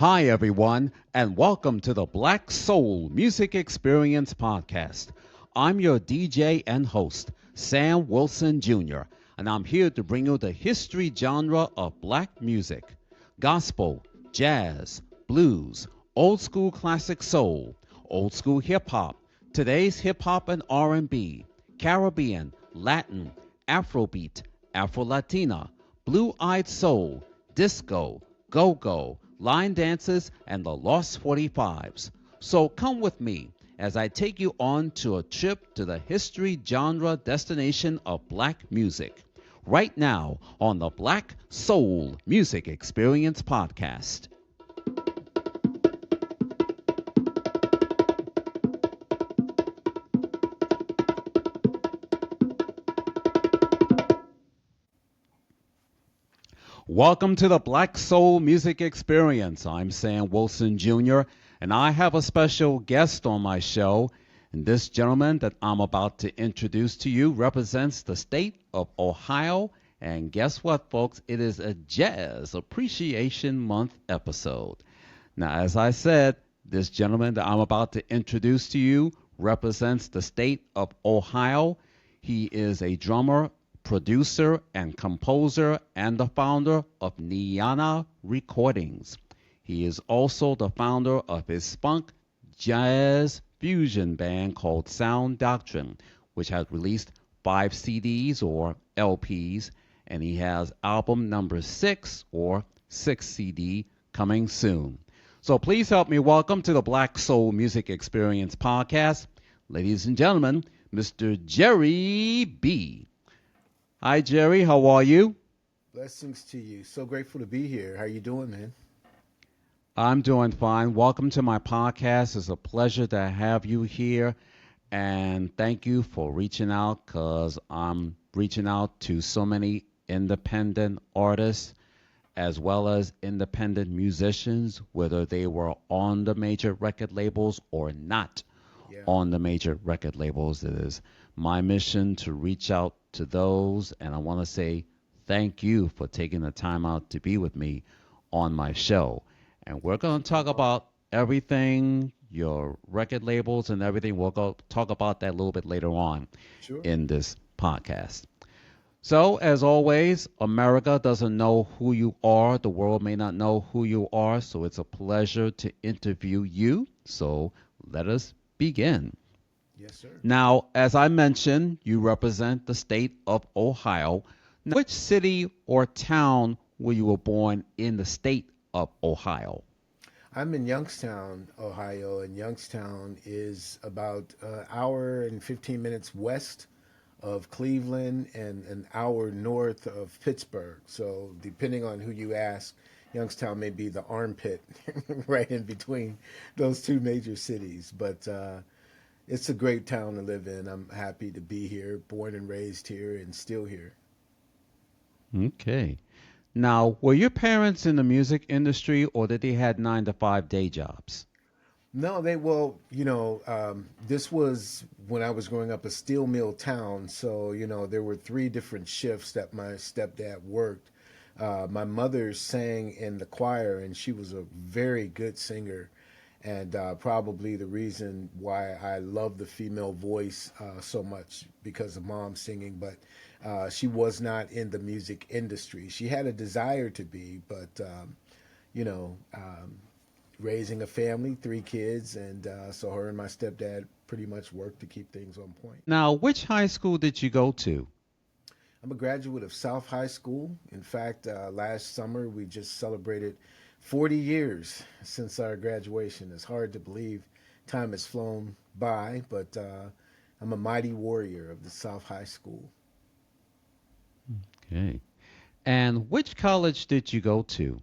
Hi, everyone, and welcome to the Black Soul Music Experience Podcast. I'm your DJ and host, Sam Wilson Jr., and I'm here to bring you the history genre of black music: gospel, jazz, blues, old school classic soul, old school hip hop, today's hip hop and R&B, Caribbean, Latin, Afrobeat, Afro-Latina, blue-eyed soul, disco, go-go, line dances, and the Lost 45s. So come with me as I take you on to a trip to the history genre destination of black music. Right now on the Black Soul Music Experience Podcast. Welcome to the Black Soul Music Experience. I'm Sam Wilson Jr., and I have a special guest on my show. And this gentleman that I'm about to introduce to you represents the state of Ohio. And guess what, folks? It is a Jazz Appreciation Month episode. Now, as I said, this gentleman that I'm about to introduce to you represents the state of Ohio. He is a drummer, producer, and composer, and the founder of NIYANA Recordings. He is also the founder of his spunk jazz fusion band called SounDoctrine, which has released 5 CDs or LPs, and he has album number 6 or 6 CD coming soon. So please help me welcome to the Black Soul Music Experience Podcast, ladies and gentlemen, Mr. Jere B. Hi, Jerry. How are you? Blessings to you. So grateful to be here. How you doing, man? I'm doing fine. Welcome to my podcast. It's a pleasure to have you here. And thank you for reaching out because I'm reaching out to so many independent artists as well as independent musicians, whether they were on the major record labels or not Yeah. on the major record labels. It is my mission to reach out to those, and I want to say thank you for taking the time out to be with me on my show. And we're going to talk about everything, your record labels and everything. We'll go talk about that a little bit later on Sure. in this podcast. So, as always, America doesn't know who you are. The world may not know who you are. So, it's a pleasure to interview you. So, let us begin. Yes, sir. Now, as I mentioned, you represent the state of Ohio. Now, which city or town were you were born in the state of Ohio? I'm in Youngstown, Ohio, and Youngstown is about an hour and 15 minutes west of Cleveland and an hour north of Pittsburgh. So, depending on who you ask, Youngstown may be the armpit right in between those two major cities. But it's a great town to live in. I'm happy to be here, born and raised here, and still here. Okay. Now, were your parents in the music industry or did they had 9 to 5 day jobs? No, this was when I was growing up a steel mill town. So, there were three different shifts that my stepdad worked. My mother sang in the choir, and she was a very good singer. And probably the reason why I love the female voice so much because of mom singing. But she was not in the music industry. She had a desire to be, but, you know, um, raising a family, 3 kids, and so her and my stepdad pretty much worked to keep things on point. Now, which high school did you go to? I'm a graduate of South High School. In fact, last summer we just celebrated 40 years since our graduation. It's hard to believe time has flown by, but I'm a mighty warrior of the South High School. Okay. And which college did you go to?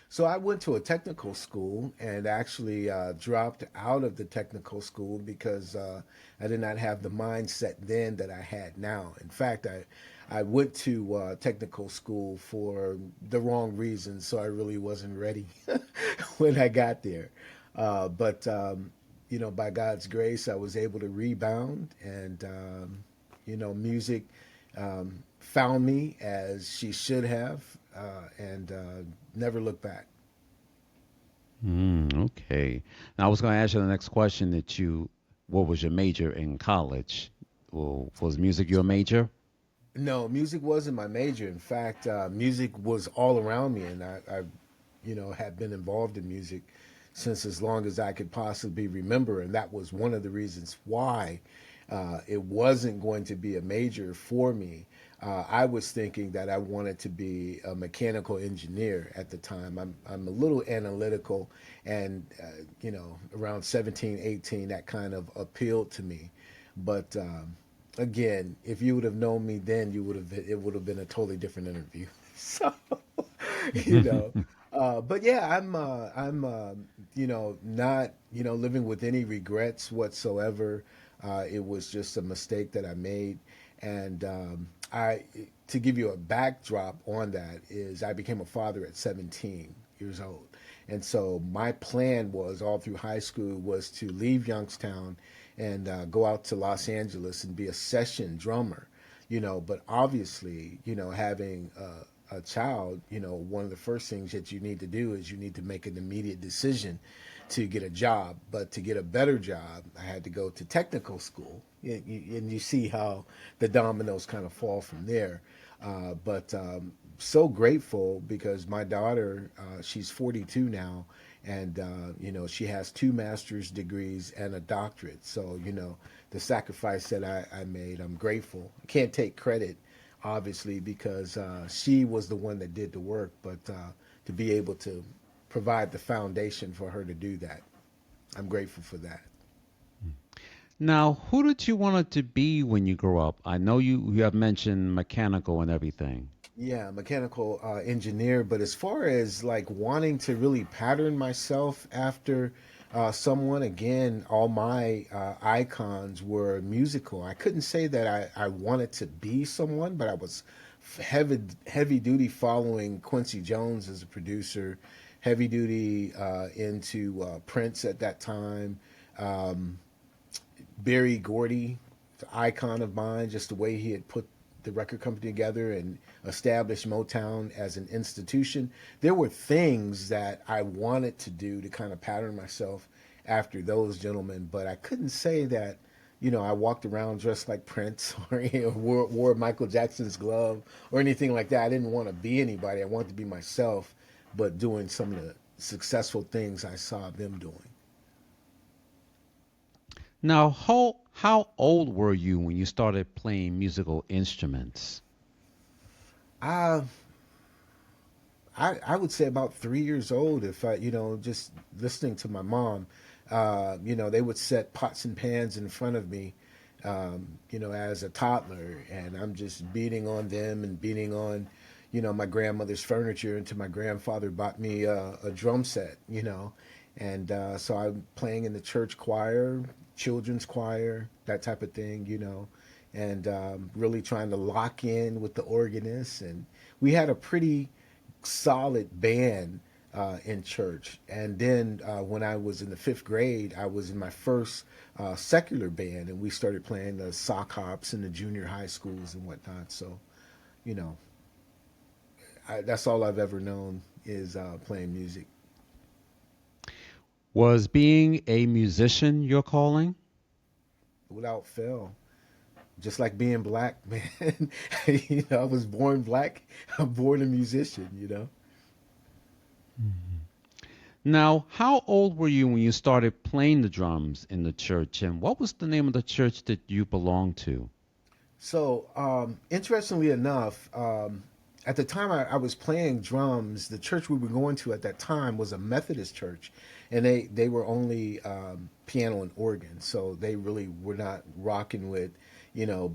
So I went to a technical school and actually dropped out of the technical school because I did not have the mindset then that I had now. In fact, I went to technical school for the wrong reasons, so I really wasn't ready when I got there. But by God's grace, I was able to rebound, and music found me as she should have, and never looked back. Okay. Now I was going to ask you the next question what was your major in college? Well, was music your major? No, music wasn't my major. In fact, music was all around me, and had been involved in music since as long as I could possibly remember, and that was one of the reasons why it wasn't going to be a major for me. I was thinking that I wanted to be a mechanical engineer at the time. I'm a little analytical, and around 17, 18, that kind of appealed to me. But again, if you would have known me then, you would have it would have been a totally different interview. So, you know, but yeah, I'm not living with any regrets whatsoever. It was just a mistake that I made, and I to give you a backdrop on that is I became a father at 17 years old. And so my plan was all through high school was to leave Youngstown and go out to Los Angeles and be a session drummer, But obviously, having a child, one of the first things that you need to do is you need to make an immediate decision to get a job. But to get a better job, I had to go to technical school. And you see how the dominoes kind of fall from there. But so grateful because my daughter, she's 42 now, and she has two master's degrees and a doctorate. So the sacrifice that I made, I'm grateful. I can't take credit, obviously, because she was the one that did the work, but to be able to provide the foundation for her to do that, I'm grateful for that. Now, who did you want it to be when you grow up? I know you have mentioned mechanical and everything. Yeah, mechanical engineer. But as far as like wanting to really pattern myself after someone, again, all my icons were musical. I couldn't say that I wanted to be someone, but I was heavy duty following Quincy Jones as a producer, heavy duty into Prince at that time. Um, Barry Gordy, the icon of mine, just the way he had put the record company together and established Motown as an institution. There were things that I wanted to do to kind of pattern myself after those gentlemen, but I couldn't say that, I walked around dressed like Prince or wore Michael Jackson's glove or anything like that. I didn't want to be anybody. I wanted to be myself, but doing some of the successful things I saw them doing. Now, how old were you when you started playing musical instruments? I I would say about 3 years old. If I, just listening to my mom, they would set pots and pans in front of me, as a toddler, and I'm just beating on them and beating on, my grandmother's furniture until my grandfather bought me a drum set, and so I'm playing in the church choir, children's choir, that type of thing, and really trying to lock in with the organist. And we had a pretty solid band in church. And then when I was in the fifth grade, I was in my first secular band, and we started playing the sock hops in the junior high schools and whatnot. So, you know, that's all I've ever known is playing music Was being a musician your calling? without fail. Just like being black, man. I was born black. I'm born a musician. Now, how old were you when you started playing the drums in the church, and what was the name of the church that you belonged to? So, interestingly enough, at the time I was playing drums, the church we were going to at that time was a Methodist church, and they were only piano and organ, so they really were not rocking with,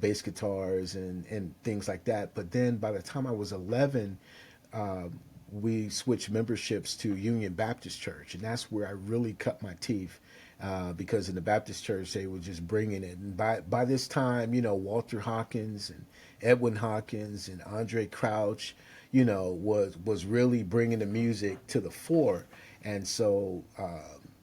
bass guitars and things like that. But then by the time I was 11, uh, we switched memberships to Union Baptist Church, and that's where I really cut my teeth. Because in the Baptist church they were just bringing it, and by this time, Walter Hawkins and Edwin Hawkins and Andre Crouch, was really bringing the music to the fore, and so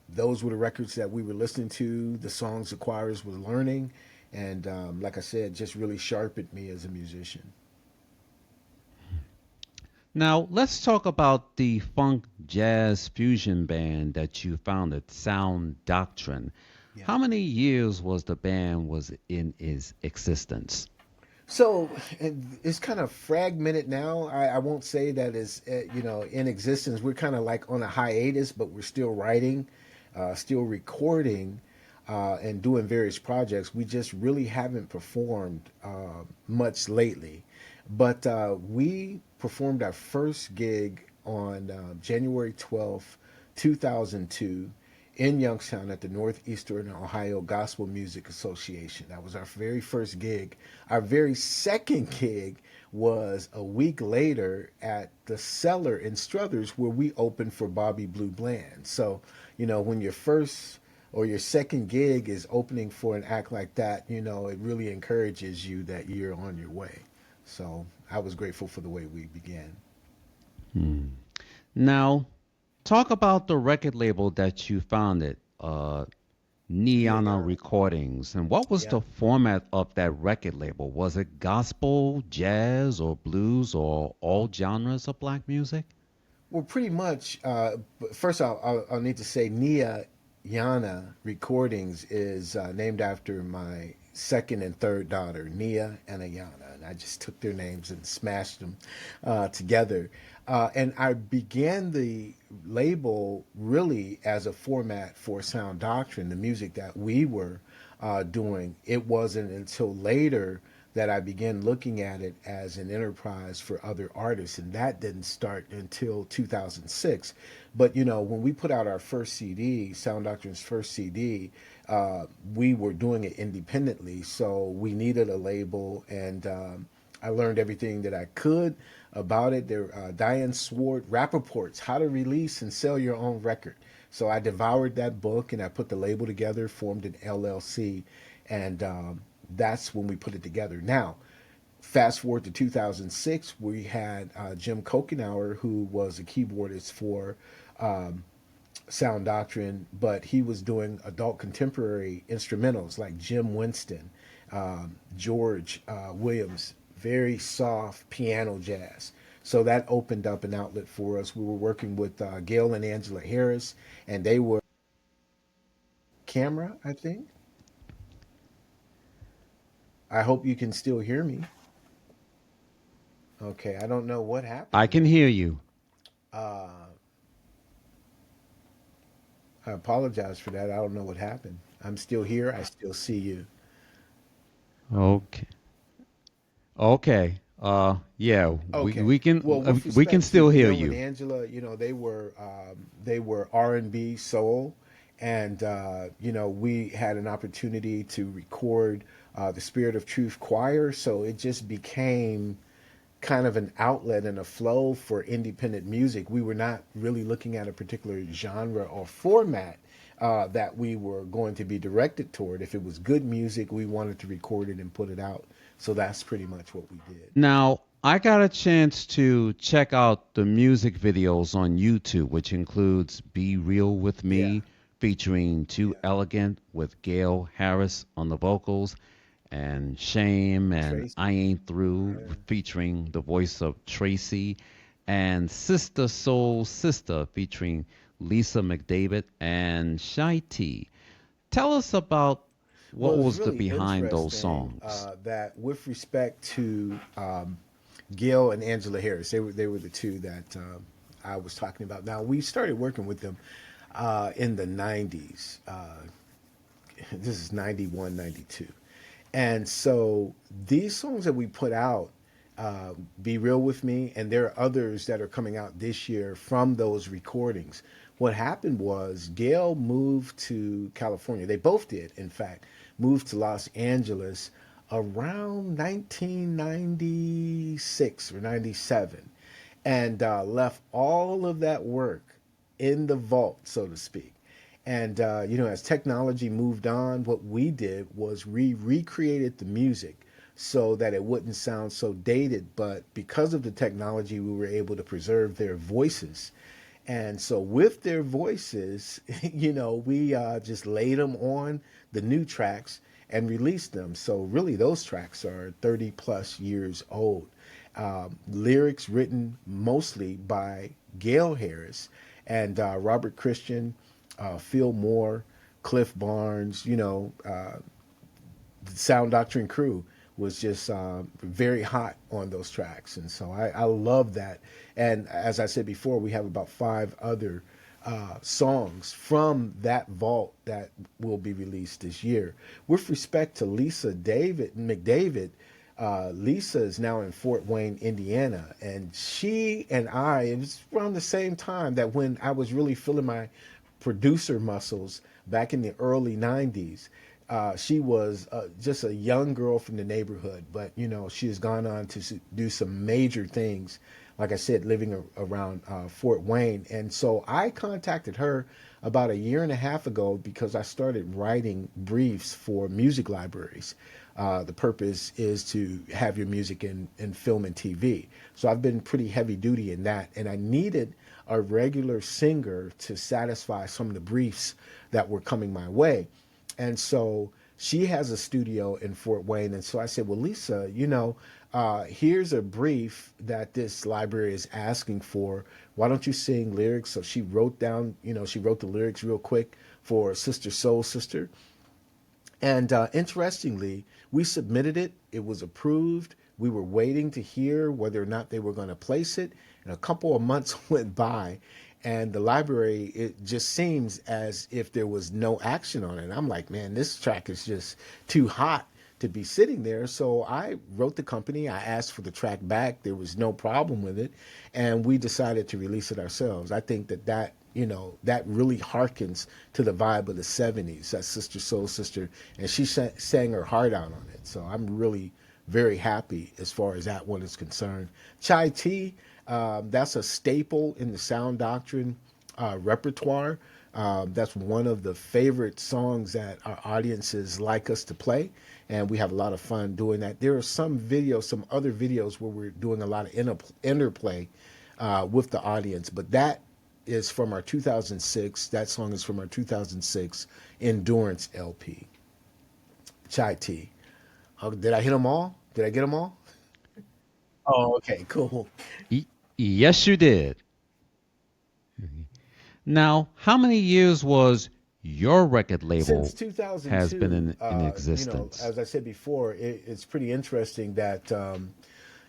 those were the records that we were listening to, the songs the choirs were learning, and like I said, just really sharpened me as a musician. Now, let's talk about the funk jazz fusion band that you founded, Sound Doctrine. Yeah. How many years was the band was in its existence? So it's kind of fragmented now. I won't say that is in existence. We're kind of like on a hiatus, but we're still writing, still recording, and doing various projects. We just really haven't performed much lately. But we performed our first gig on January 12th, 2002 in Youngstown at the Northeastern Ohio Gospel Music Association. That was our very first gig. Our very second gig was a week later at the Cellar in Struthers, where we opened for Bobby Blue Bland. So, when your first or your second gig is opening for an act like that, it really encourages you that you're on your way. So I was grateful for the way we began. Hmm. Now, talk about the record label that you founded, NIYANA NIYANA. Recordings. And what was Yeah. the format of that record label? Was it gospel, jazz, or blues, or all genres of black music? Well, pretty much. First, I'll need to say Nia Yana Recordings is named after my second and third daughter, Nia and Ayana. And I just took their names and smashed them together. And I began the label really as a format for Sound Doctrine, the music that we were doing. It wasn't until later that I began looking at it as an enterprise for other artists, and that didn't start until 2006. But when we put out our first CD, Sound Doctrine's first CD, we were doing it independently, so we needed a label, and I learned everything that I could about it. There, Diane Swart, Rappaport's How to Release and Sell Your Own Record. So I devoured that book and I put the label together, formed an LLC, and that's when we put it together. Now, fast forward to 2006, we had Jim Kokenauer, who was a keyboardist for um, Sound Doctrine, but he was doing adult contemporary instrumentals like Jim Winston, George Williams, very soft piano jazz. So that opened up an outlet for us. We were working with Gail and Angela Harris, and they were camera, I think. I hope you can still hear me. Okay, I don't know what I happened can there. hear you. Uh, I apologize for that. I don't know what happened. I'm still here. I still see you. Okay. Okay. Yeah, Okay. Well, with we can respect to still hear Gil and you. Angela, they were R&B soul, and we had an opportunity to record the Spirit of Truth Choir, so it just became kind of an outlet and a flow for independent music. We were not really looking at a particular genre or format that we were going to be directed toward. If it was good music, we wanted to record it and put it out. So that's pretty much what we did. Now, I got a chance to check out the music videos on YouTube, which includes Be Real with Yeah, Me, featuring Too yeah. Elegant with Gail Harris on the vocals, and Shame and Tracy. I Ain't Through, Yeah. featuring the voice of Tracy, and Sister Soul Sister, featuring Lisa McDavid and Shy T. Tell us about Well, what it's was the really behind those interesting songs. that with respect to Gail and Angela Harris, they were the two that I was talking about. Now we started working with them in the '90s. This is 91, 92, and so these songs that we put out, Be Real With Me, and there are others that are coming out this year from those recordings. What happened was Gail moved to California. They both did, in fact, moved to Los Angeles around 1996 or 97, and left all of that work in the vault, so to speak. And as technology moved on, what we did was we recreated the music so that it wouldn't sound so dated. But because of the technology, we were able to preserve their voices. And so with their voices, we just laid them on the new tracks and released them. So really, those tracks are 30 plus years old. lyrics written mostly by Gail Harris and Robert Christian, Phil Moore, Cliff Barnes, the Sound Doctrine crew was just very hot on those tracks. And so I love that. And as I said before, we have about five other songs from that vault that will be released this year. With respect to Lisa David McDavid, Lisa is now in Fort Wayne, Indiana, and she and I, it was around the same time that when I was really feeling my producer muscles back in the early 90s. She was just a young girl from the neighborhood, but she has gone on to do some major things. Like I said, living around Fort Wayne, and so I contacted her about a year and a half ago because I started writing briefs for music libraries. The purpose is to have your music in film and TV. So I've been pretty heavy duty in that, and I needed a regular singer to satisfy some of the briefs that were coming my way. And so she has a studio in Fort Wayne. And so I said, well, Lisa, here's a brief that this library is asking for. Why don't you sing lyrics? So she wrote down, she wrote the lyrics real quick for Sister Soul Sister. And interestingly, we submitted it. It was approved. We were waiting to hear whether or not they were going to place it. And a couple of months went by, and the library, it just seems as if there was no action on it. And I'm like, man, this track is just too hot to be sitting there. So I wrote the company. I asked for the track back. There was no problem with it. And we decided to release it ourselves. I think that really harkens to the vibe of the 70s, that Sister Soul Sister. And she sang her heart out on it. So I'm really very happy as far as that one is concerned. Chai Tea, that's a staple in the Sound Doctrine repertoire. That's one of the favorite songs that our audiences like us to play, and we have a lot of fun doing that. There are some other videos where we're doing a lot of interplay with the audience, but that is from our 2006. That song is from our 2006 Endurance LP. Chai Tea. Did I hit them all? Did I get them all? Oh, okay, cool. Y- yes, you did. Now, how many years was your record Since label has been 2002, in existence? as I said before, it's pretty interesting that,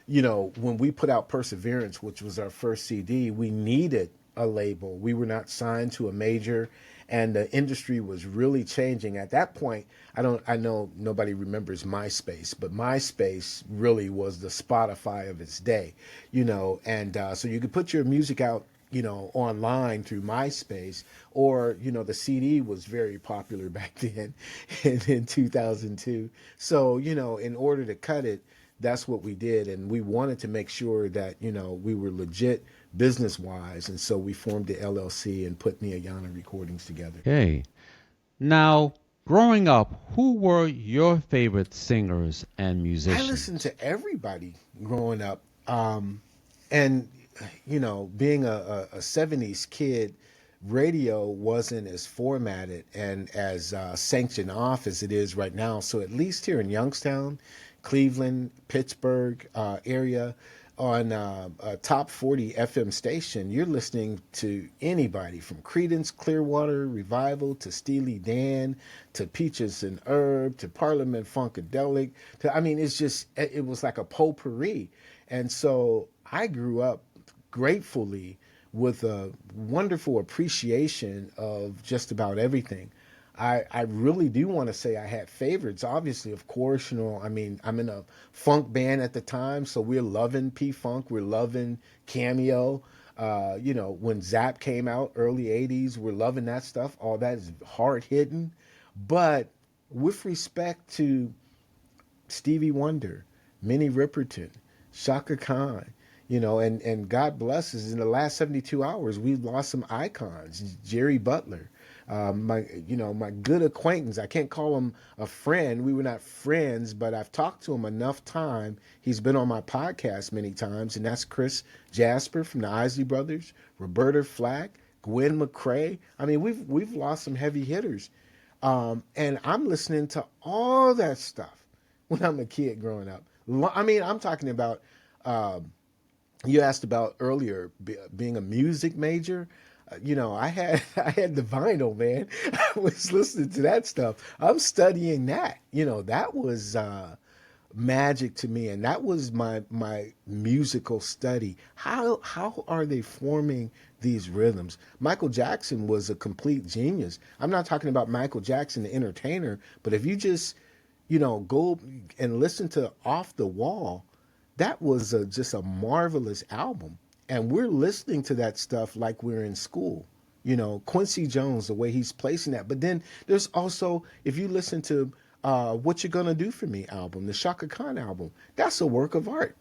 when we put out Perseverance, which was our first CD, we needed a label. We were not signed to a major, and the industry was really changing. At that point, I know nobody remembers MySpace, but MySpace really was the Spotify of its day, and so you could put your music out online through MySpace, or, the CD was very popular back then in 2002. So, in order to cut it, that's what we did. And we wanted to make sure that, we were legit business wise. And so we formed the LLC and put NIYANA Recordings together. Okay. Now, growing up, who were your favorite singers and I listened musicians? to everybody growing up. And being a 70s kid, radio wasn't as formatted and as sanctioned off as it is right now. So at least here in Youngstown, Cleveland, Pittsburgh area, on a top 40 FM station, you're listening to anybody from Creedence Clearwater Revival to Steely Dan to Peaches and Herb to Parliament Funkadelic. It was like a potpourri. And so I grew up gratefully with a wonderful appreciation of just about everything. I really do want to say I had favorites. Obviously, of course, I'm in a funk band at the time, so we're loving P Funk, we're loving Cameo. When Zap came out, early 80s, we're loving that stuff. All that is hard hitting. But with respect to Stevie Wonder, Minnie Riperton, Shaka Khan, and God bless us, in the last 72 hours, we've lost some icons. Jerry Butler, my good acquaintance. I can't call him a friend. We were not friends, but I've talked to him enough time. He's been on my podcast many times, and that's Chris Jasper from the Isley Brothers, Roberta Flack, Gwen McCrae. We've lost some heavy hitters, and I'm listening to all that stuff when I'm a kid growing up. I'm talking about You asked about earlier being a music major. I had I had the vinyl, man. I was listening to that stuff. I'm studying that. That was magic to me, and that was my musical study. How are they forming these rhythms? Michael Jackson was a complete genius. I'm not talking about Michael Jackson the entertainer, but if you just go and listen to Off the Wall, that was just a marvelous album. And we're listening to that stuff like we're in school. Quincy Jones, the way he's placing that. But then there's also, if you listen to What You Gonna Do For Me album, the Shaka Khan album, that's a work of art.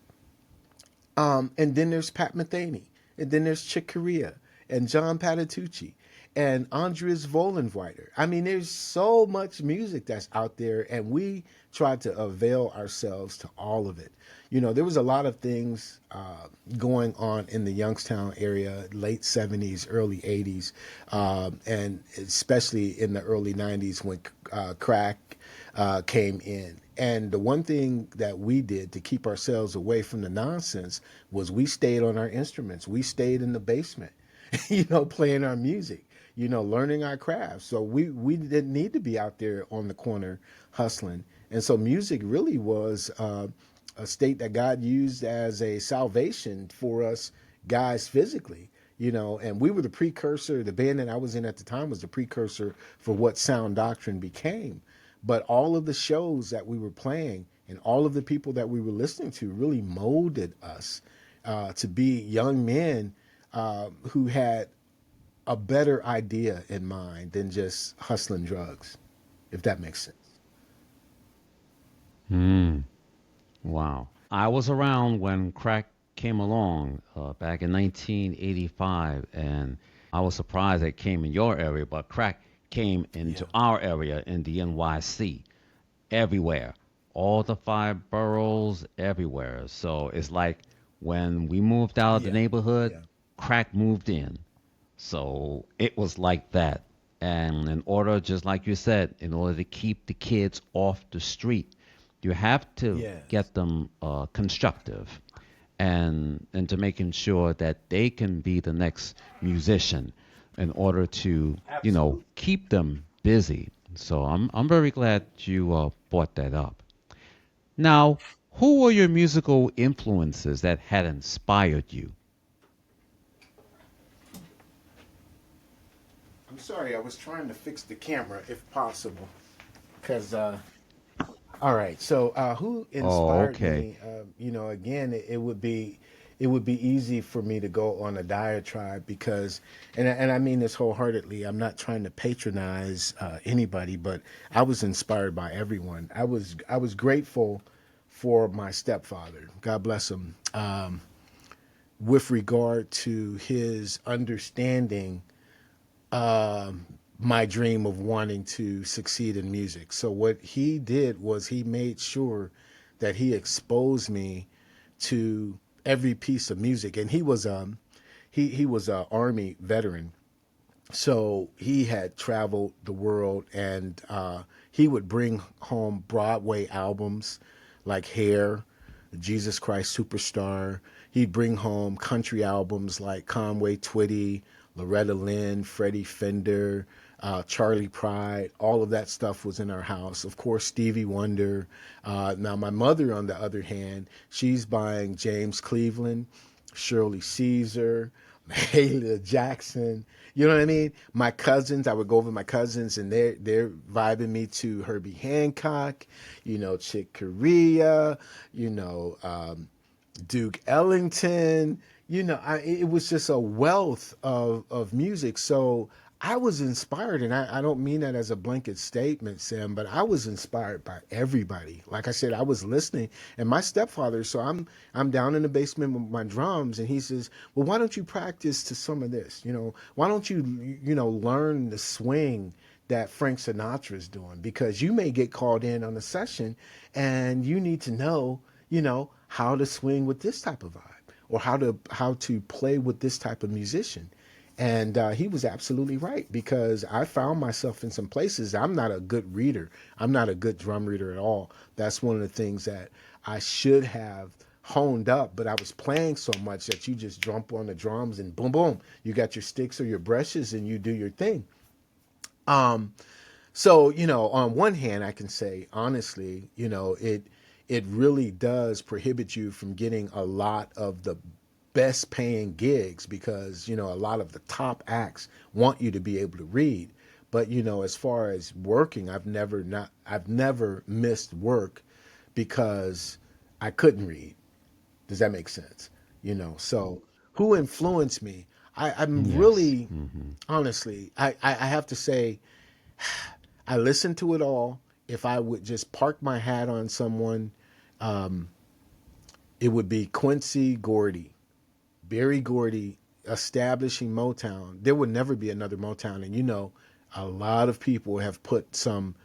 And then there's Pat Metheny, and then there's Chick Corea, and John Patitucci, and Andres Vollenweider. I mean, there's so much music that's out there, and we try to avail ourselves to all of it. There was a lot of things going on in the Youngstown area, late 70s, early 80s, and especially in the early 90s when crack came in. And the one thing that we did to keep ourselves away from the nonsense was we stayed on our instruments. We stayed in the basement, playing our music, learning our craft. So we didn't need to be out there on the corner hustling. And so music really was a state that God used as a salvation for us guys physically. And we were the precursor. The band that I was in at the time was the precursor for what Sound Doctrine became. But all of the shows that we were playing and all of the people that we were listening to really molded us to be young men who had a better idea in mind than just hustling drugs, if that makes sense. Hmm. Wow. I was around when crack came along back in 1985, and I was surprised it came in your area, but crack came into Yeah. our area in the NYC everywhere, all the five boroughs everywhere. So it's like when we moved out of the Yeah. neighborhood, Yeah. crack moved in. So it was like that. And in order, just like you said, in order to keep the kids off the street, you have to Yes. get them constructive and to making sure that they can be the next musician in order to, Absolutely. keep them busy. So I'm very glad you brought that up. Now, who were your musical influences that had inspired you? I'm sorry, I was trying to fix the camera if possible. Because, all right, so who Oh, inspired okay. me? Again, it would be easy for me to go on a diatribe because, and I mean this wholeheartedly. I'm not trying to patronize anybody, but I was inspired by everyone. I was grateful for my stepfather. God bless him. With regard to his understanding my dream of wanting to succeed in music. So what he did was he made sure that he exposed me to every piece of music, and he was a army veteran, so he had traveled the world, and he would bring home Broadway albums like Hair, Jesus Christ Superstar. He'd bring home country albums like Conway Twitty, Loretta Lynn, Freddie Fender, Charlie Pride. All of that stuff was in our house. Of course, Stevie Wonder. Now, my mother, on the other hand, she's buying James Cleveland, Shirley Caesar, Mahalia Jackson. You know what I mean? My cousins, I would go over to my cousins, and they're vibing me to Herbie Hancock, Chick Corea, you know, Duke Ellington. It was just a wealth of music. So I was inspired, and I don't mean that as a blanket statement, Sam, but I was inspired by everybody. Like I said, I was listening, and my stepfather. So I'm down in the basement with my drums, and he says, "Well, why don't you practice to some of this? Why don't you learn the swing that Frank Sinatra's doing? Because you may get called in on a session, and you need to know, how to swing with this type of vibe." Or how to play with this type of musician. And he was absolutely right, because I found myself in some places. I'm not a good reader. I'm not a good drum reader at all. That's one of the things that I should have honed up, but I was playing so much that you just jump on the drums and boom, boom, you got your sticks or your brushes and you do your thing. Um, so, on one hand, I can say honestly, it really does prohibit you from getting a lot of the best paying gigs because, a lot of the top acts want you to be able to read. But, as far as working, I've never missed work because I couldn't read. Does that make sense? So who influenced me? I'm Yes. really honestly, I have to say I listened to it all. If I would just park my hat on someone, um, it would be Quincy Gordy, Berry Gordy, establishing Motown. There would never be another Motown. And a lot of people have put some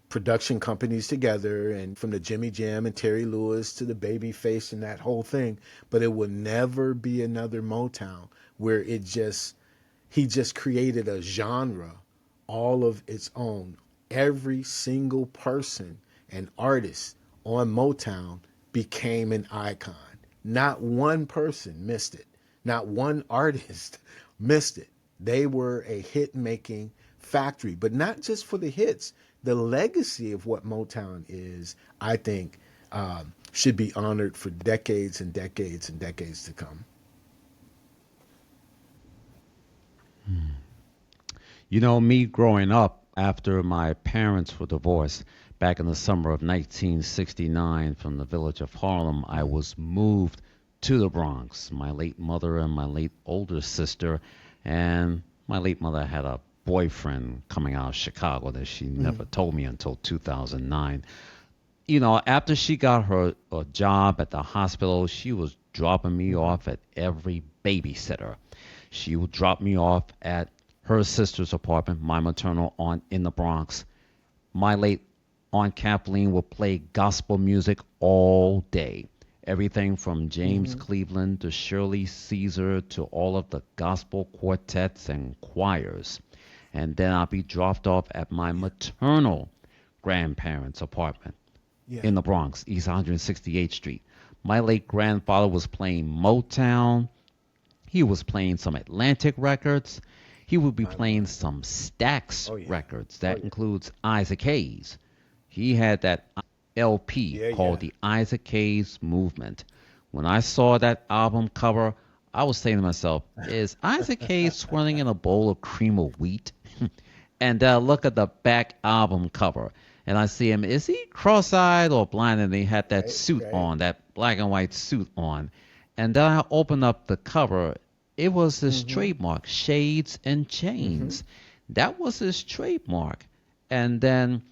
production companies together, and from the Jimmy Jam and Terry Lewis to the Babyface and that whole thing. But it will never be another Motown where he just created a genre all of its own. Every single person and artist on Motown became an icon. Not one person missed it. Not one artist missed it. They were a hit making factory, but not just for the hits. The legacy of what Motown is, I think, should be honored for decades and decades and decades to come. Me growing up after my parents were divorced back in the summer of 1969 from the village of Harlem, I Mm-hmm. was moved to the Bronx. My late mother and my late older sister, and my late mother had a boyfriend coming out of Chicago that she Mm-hmm. never told me until 2009. After she got her a job at the hospital, she was dropping me Mm-hmm. off at every babysitter. She would drop me off at her sister's apartment, my maternal aunt in the Bronx. My late Aunt Kathleen would play gospel music all day. Everything from James Mm-hmm. Cleveland to Shirley Caesar to all of the gospel quartets and choirs. And then I'll be dropped off at my Yeah. maternal grandparents' apartment Yeah. in the Bronx, East 168th Street. My late grandfather was playing Motown. He was playing some Atlantic records. He would be My Lord. playing some Stax Oh yeah. records. Oh That yeah. includes Isaac Hayes. He had that LP Yeah. called Yeah. the Isaac Hayes Movement. When I saw that album cover, I was saying to myself, is Isaac Hayes swirling in a bowl of cream of wheat? And look at the back album cover. And I see him, is he cross eyed or blind? And he had that Right. suit Right. on, that black and white suit on. And then I opened up the cover. It was his Mm-hmm. trademark, Shades and Mm-hmm. Chains. That was his trademark. And then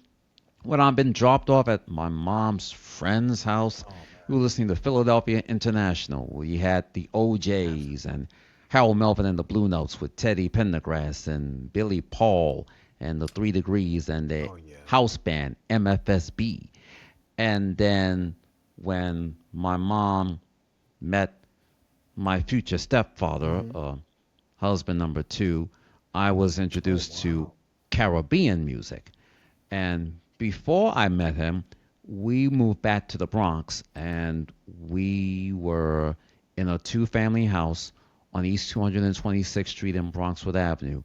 when I've been dropped off at my mom's friend's house, Oh we were man. listening to Philadelphia International. We had the OJs and Harold Melvin and the Blue Notes with Teddy Pendergrass and Billy Paul and the Three Degrees and the Oh yeah. house band MFSB. And then when my mom met my future stepfather, Mm-hmm. husband number two, I was Oh introduced to wow. Caribbean music. And before I met him, we moved back to the Bronx and we were in a two-family house on East 226th Street in Bronxwood Avenue.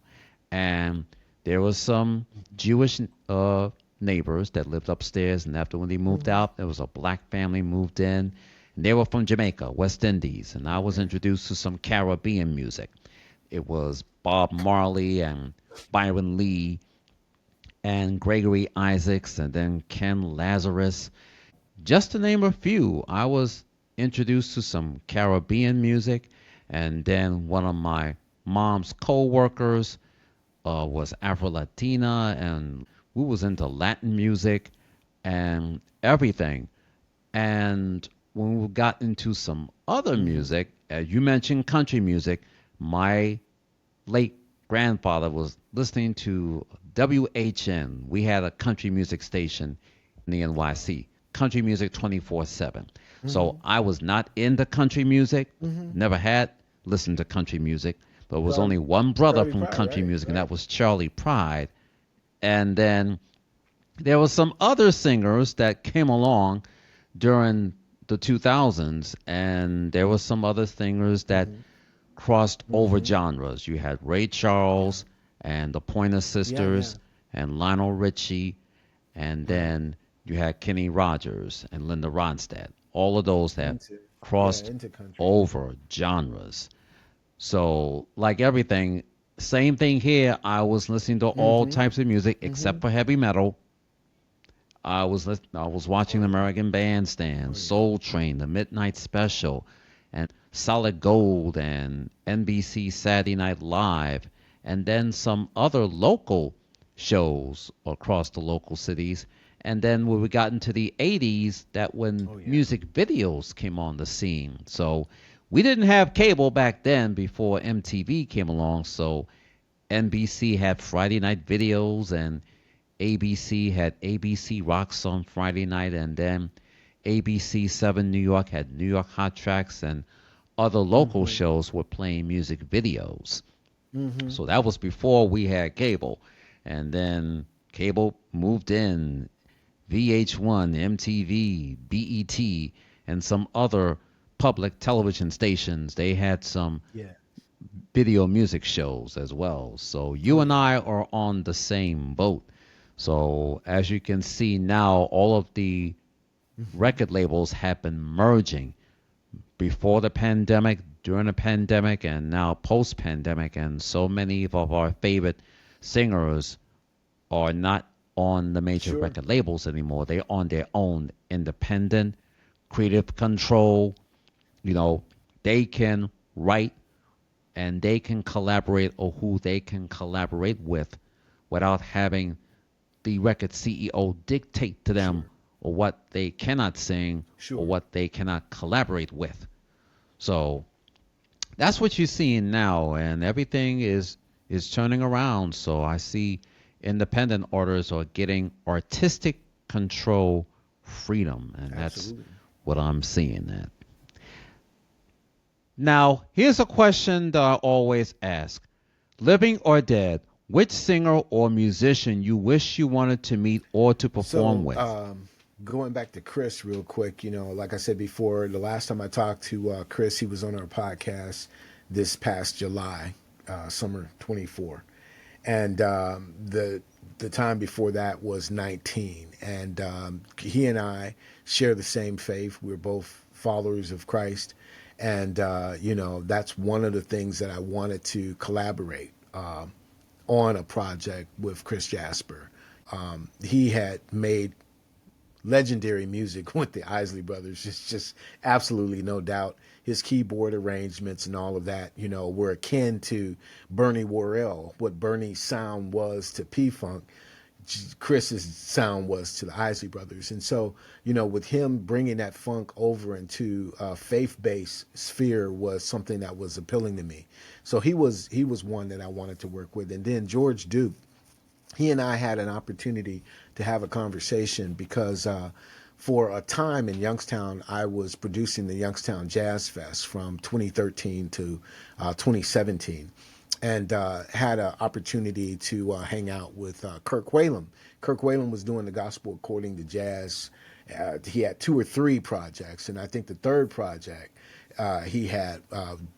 And there was some Jewish neighbors that lived upstairs. And after when they moved Mm-hmm. out, there was a black family moved in. And they were from Jamaica, West Indies. And I was Okay. introduced to some Caribbean music. It was Bob Marley and Byron Lee and Gregory Isaacs and then Ken Lazarus. Just to name a few, I was introduced to some Caribbean music, and then one of my mom's co-workers was Afro Latina, and we was into Latin music and everything. And when we got into some other Mm-hmm. music, as you mentioned country music, my late grandfather was listening to WHN. We had a country music station in the NYC, country music 24/7. Mm-hmm. So I was not into country music, Mm-hmm. never had listened to country music, but it was only Charlie. one brother Charlie from Pride. country Right. music, and Right. that was Charlie Pride. And then there were some other singers that came along during the 2000s, and there were some other singers that Mm-hmm. crossed over Mm-hmm. genres. You had Ray Yeah. Charles and the Pointer Yeah. Yeah. Sisters and Lionel Richie, and Uh-huh. then you had Kenny Rogers and Linda Ronstadt. All of those have Into yeah, crossed into country. over genres. So, like everything, same thing here. I was listening to all Mm-hmm. types of music Mm-hmm. except for heavy metal. I was watching Oh the yeah. American Bandstand, Oh yeah. Soul Train, the Midnight Special, and Solid Gold, and NBC Saturday Night Live, and then some other local shows across the local cities. And then when we got into the 80s, that when Oh yeah. music videos came on the scene. So we didn't have cable back then before MTV came along. So NBC had Friday night videos, and ABC had ABC Rocks on Friday night, and then ABC 7 New York had New York Hot Tracks, and other local Mm-hmm. shows were playing music videos. Mm-hmm. So that was before we had cable. And then cable moved in, VH1, MTV, BET, and some other public television stations. They had some Yeah. video music shows as well. So Oh you and yeah. I are on the same boat. So as you can see now, all of the Mm-hmm. record labels have been merging before the pandemic, during the pandemic, and now post pandemic. And so many of our favorite singers are not on the major Sure. record labels anymore. They're on their own independent, creative control. You know, they can write and they can collaborate or who they can collaborate with without having the record CEO dictate to them Sure. or what they cannot sing or Sure. what they cannot collaborate with. So that's what you're seeing now, and everything is turning around. So I see independent artists are getting artistic control freedom, and that's Absolutely. what I'm seeing. That now here's a question that I always ask: living or dead, which singer or musician you wish you wanted to meet or to perform So, with? going back to Chris real quick, like I said before, the last time I talked to Chris, he was on our podcast this past July, summer 24, and the time before that was 19, and he and I share the same faith. We're both followers of Christ, and that's one of the things that I wanted to collaborate on a project with Chris Jasper. He had made legendary music with the Isley Brothers. It's just absolutely no doubt. His keyboard arrangements and all of that, were akin to Bernie Worrell. What Bernie's sound was to P Funk, Chris's sound was to the Isley Brothers. And so, with him bringing that funk over into a faith-based sphere was something that was appealing to me. So he was one that I wanted to work with. And then George Duke, he and I had an opportunity to have a conversation because for a time in Youngstown, I was producing the Youngstown Jazz Fest from 2013 to 2017, and had an opportunity to hang out with Kirk Whalum. Kirk Whalum was doing the gospel according to jazz. He had two or three projects, and I think the third project he had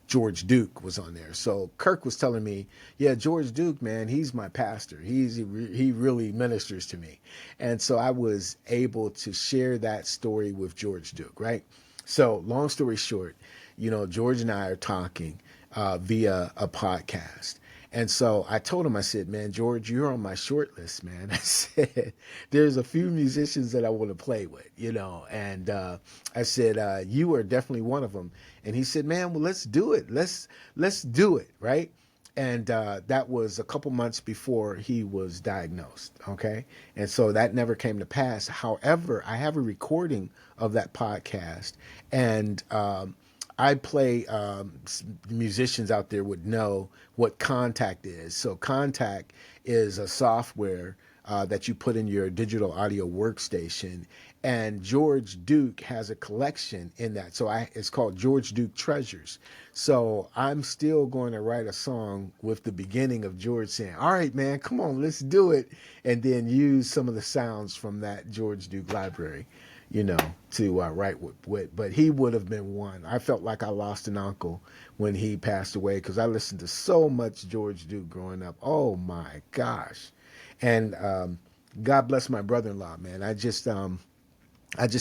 George Duke was on there. So Kirk was telling me, yeah, George Duke, man, he's my pastor. He really ministers to me, and so I was able to share that story with George Duke, right? So long story short, George and I are talking via a podcast. And so I told him, I said, man, George, you're on my short list, man. I said, there's a few musicians that I want to play with, and I said, you are definitely one of them. And he said, man, well, let's do it. Let's do it. Right. And that was a couple months before he was diagnosed. Okay. And so that never came to pass. However, I have a recording of that podcast, and I play musicians out there would know what Contact is. So Contact is a software that you put in your digital audio workstation, and George Duke has a collection in that. So it's called George Duke Treasures. So I'm still going to write a song with the beginning of George saying, "All right, man, come on, let's do it," and then use some of the sounds from that George Duke library. you know, to write with. But he would have been one. I felt like I lost an uncle when he passed away because I listened to so much George Duke growing up. Oh my gosh. And God bless my brother-in-law, man. I just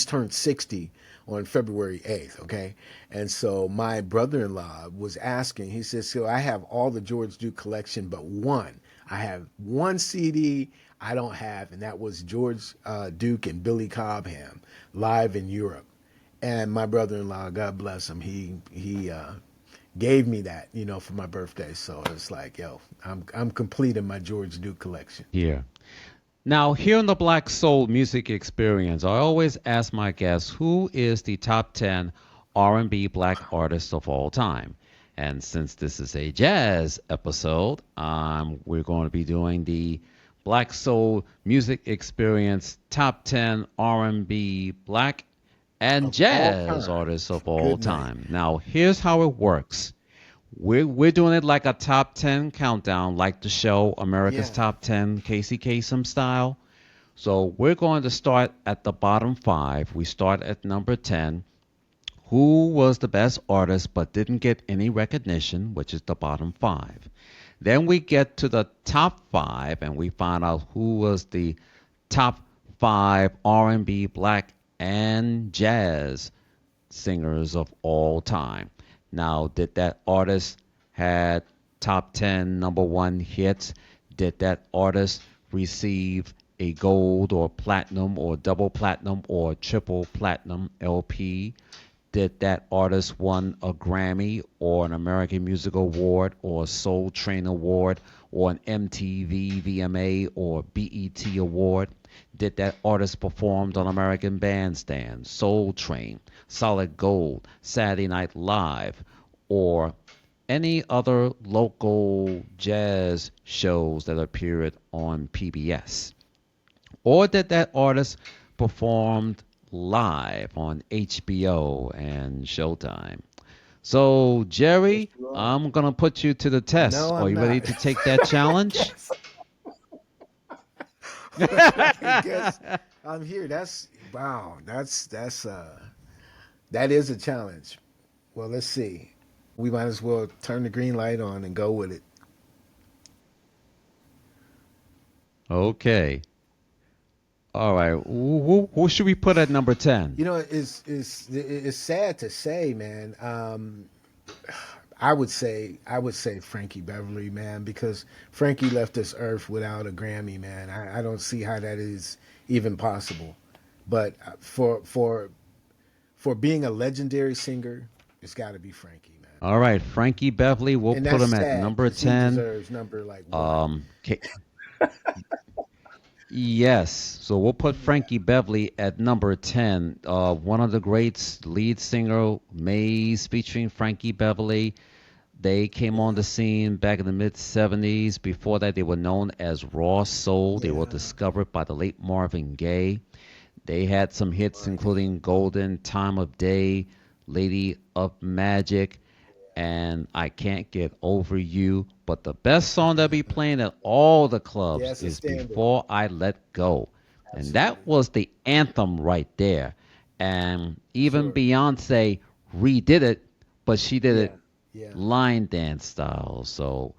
turned 60 on February 8th, okay? And so my brother in law was asking, he says, so I have all the George Duke collection but one. I have one CD I don't have, and that was George Duke and Billy Cobham live in Europe. And my brother in law, God bless him, he gave me that, you know, for my birthday. So it's like, yo, I'm complete in my George Duke collection. Here. Now, here in the Black Soul Music Experience, I always ask my guests who is the top 10 R&B black artist of all time. And since this is a jazz episode, we're going to be doing the Black Soul Music Experience top 10 R&B black and Of all jazz time. artists of all Good night. time. Now, here's how it works. We're doing it like a top 10 countdown, like the show America's Yeah. Top 10 Casey Kasem style. So we're going to start at the bottom five. We start at number 10. Who was the best artist but didn't get any recognition, which is the bottom five. Then we get to the top five and we find out who was the top five R&B, black, and jazz singers of all time. Now, did that artist had top 10 number one hits? Did that artist receive a gold or platinum or double platinum or triple platinum LP? Did that artist won a Grammy or an American Music Award or a Soul Train Award or an MTV VMA or BET Award? Did that artist performed on American Bandstand, Soul Train, Solid Gold, Saturday Night Live, or any other local jazz shows that appeared on PBS? Or did that artist performed live on HBO and Showtime? So, Yes, Jerry, you are. I'm going to put you to the test. No, Are I'm you ready not. to take that challenge? Yes. I guess I'm here. That's wow. That's that is a challenge. Well, let's see. We might as well turn the green light on and go with it. Okay. All right. Who should we put at number 10? You know, it's sad to say, man. I would say Frankie Beverly, man, because Frankie left this earth without a Grammy, man. I don't see how that is even possible. But for being a legendary singer, it's got to be Frankie, man. All right. Frankie Beverly, we'll And put that's him at sad number because he 10. deserves number like one. Um, Yes, so we'll put Yeah, Frankie Beverly at number 10. One of the greats, lead singer, Maze featuring Frankie Beverly. They came on yeah, the scene back in the mid 70s. Before that, they were known as Raw Soul. They were yeah. discovered by the late Marvin Gaye. They had some hits, Right. including Golden, Time of Day, Lady of Magic, and I Can't Get Over You. But the best song that be playing at all the Yeah, clubs it's a is standard. Before I Let Go. And that Absolutely. was the anthem right there. And even Sure. Beyonce redid it, but she did Yeah. it Yeah. line dance style. So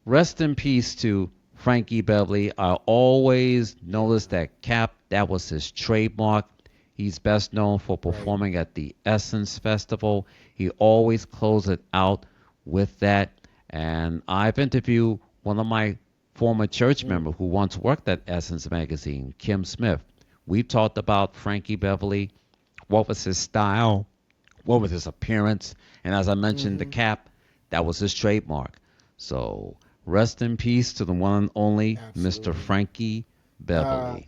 rest in peace to Frankie Beverly. I always Yeah. noticed that cap, that was his trademark. He's best known for Right. performing at the Essence Festival. He always closed it out with that. And I've interviewed one of my former church Mm. members who once worked at Essence Magazine, Kim Smith. We talked about Frankie Beverly, what was his style, what was his appearance, and as I mentioned, the Mm-hmm. cap, that was his trademark. So rest in peace to the one and only Mr. Absolutely. Frankie Uh, Beverly.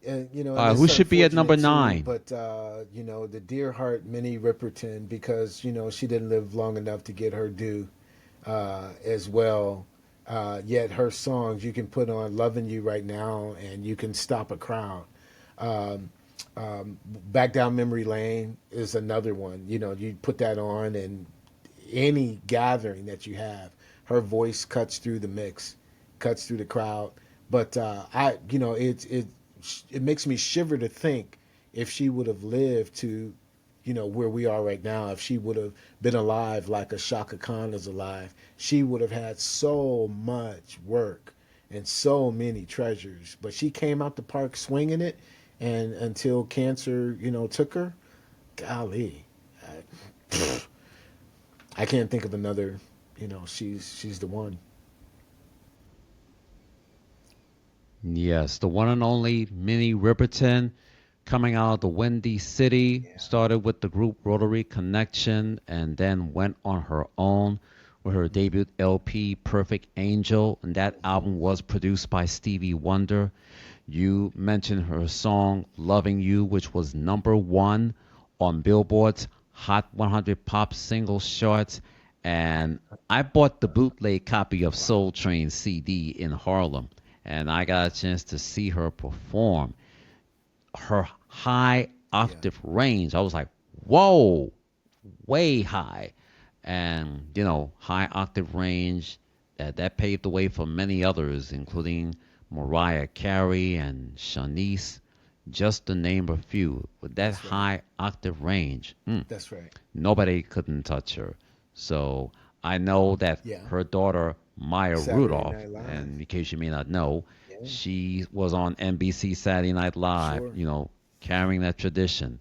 and All and right, who it's should be at number unfortunate too, nine? but the dear heart Minnie Riperton, because she didn't live long enough to get her due, as well. Yet her songs, you can put on "Loving You" right now, and you can stop a crowd. Um, Back down memory lane is another one. You put that on, and any gathering that you have, her voice cuts through the mix, cuts through the crowd. But it makes me shiver to think. if she would have lived to, where we are right now, if she would have been alive like a Shaka Khan is alive, she would have had so much work and so many treasures. But she came out the park swinging it, and until cancer, took her. Golly, I can't think of another. She's the one. Yes, the one and only Minnie Riperton, coming out of the Windy City, Yeah, started with the group Rotary Connection and then went on her own with her debut LP, Perfect Angel. And that album was produced by Stevie Wonder. You mentioned her song Loving You, which was number one on Billboard's Hot 100 Pop Singles charts. And I bought the bootleg copy of wow, Soul Train CD in Harlem, and I got a chance to see her perform. Her high yeah, octave range, I was like, whoa, way high. And, high octave range, that paved the way for many others, including Mariah Carey and Shanice, just to name a few. With that that's right, high octave range, that's right. nobody couldn't touch her. So I know that Yeah, her daughter, Maya Saturday Rudolph, Night Live. and in case you may not know, Yeah, she was on NBC Saturday Night Live, sure. carrying that tradition.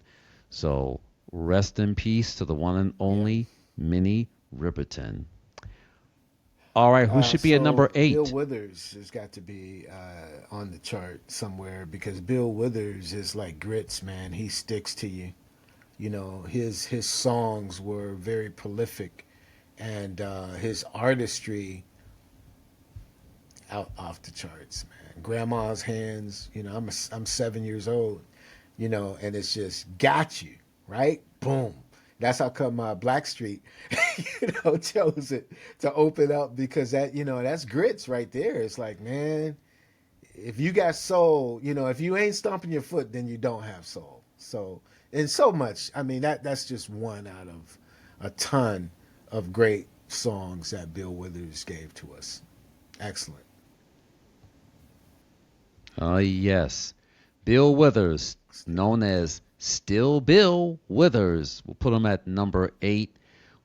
So rest in peace to the one and Yeah. only Minnie Riperton. All right, who should be at number So Bill eight? Withers has got to be on the chart somewhere because Bill Withers is like grits, man. He sticks to you. His songs were very prolific, and his artistry out off the charts, man. Grandma's hands. I'm 7 years old. And it's just got you right. Boom. That's how come Blackstreet, chose it to open up because that's grits right there. It's like, man, if you got soul, if you ain't stomping your foot, then you don't have soul. So, and so much. I mean, that's just one out of a ton of great songs that Bill Withers gave to us. Excellent. Yes. Bill Withers, Still, known as Still Bill Withers. We'll put him at number eight.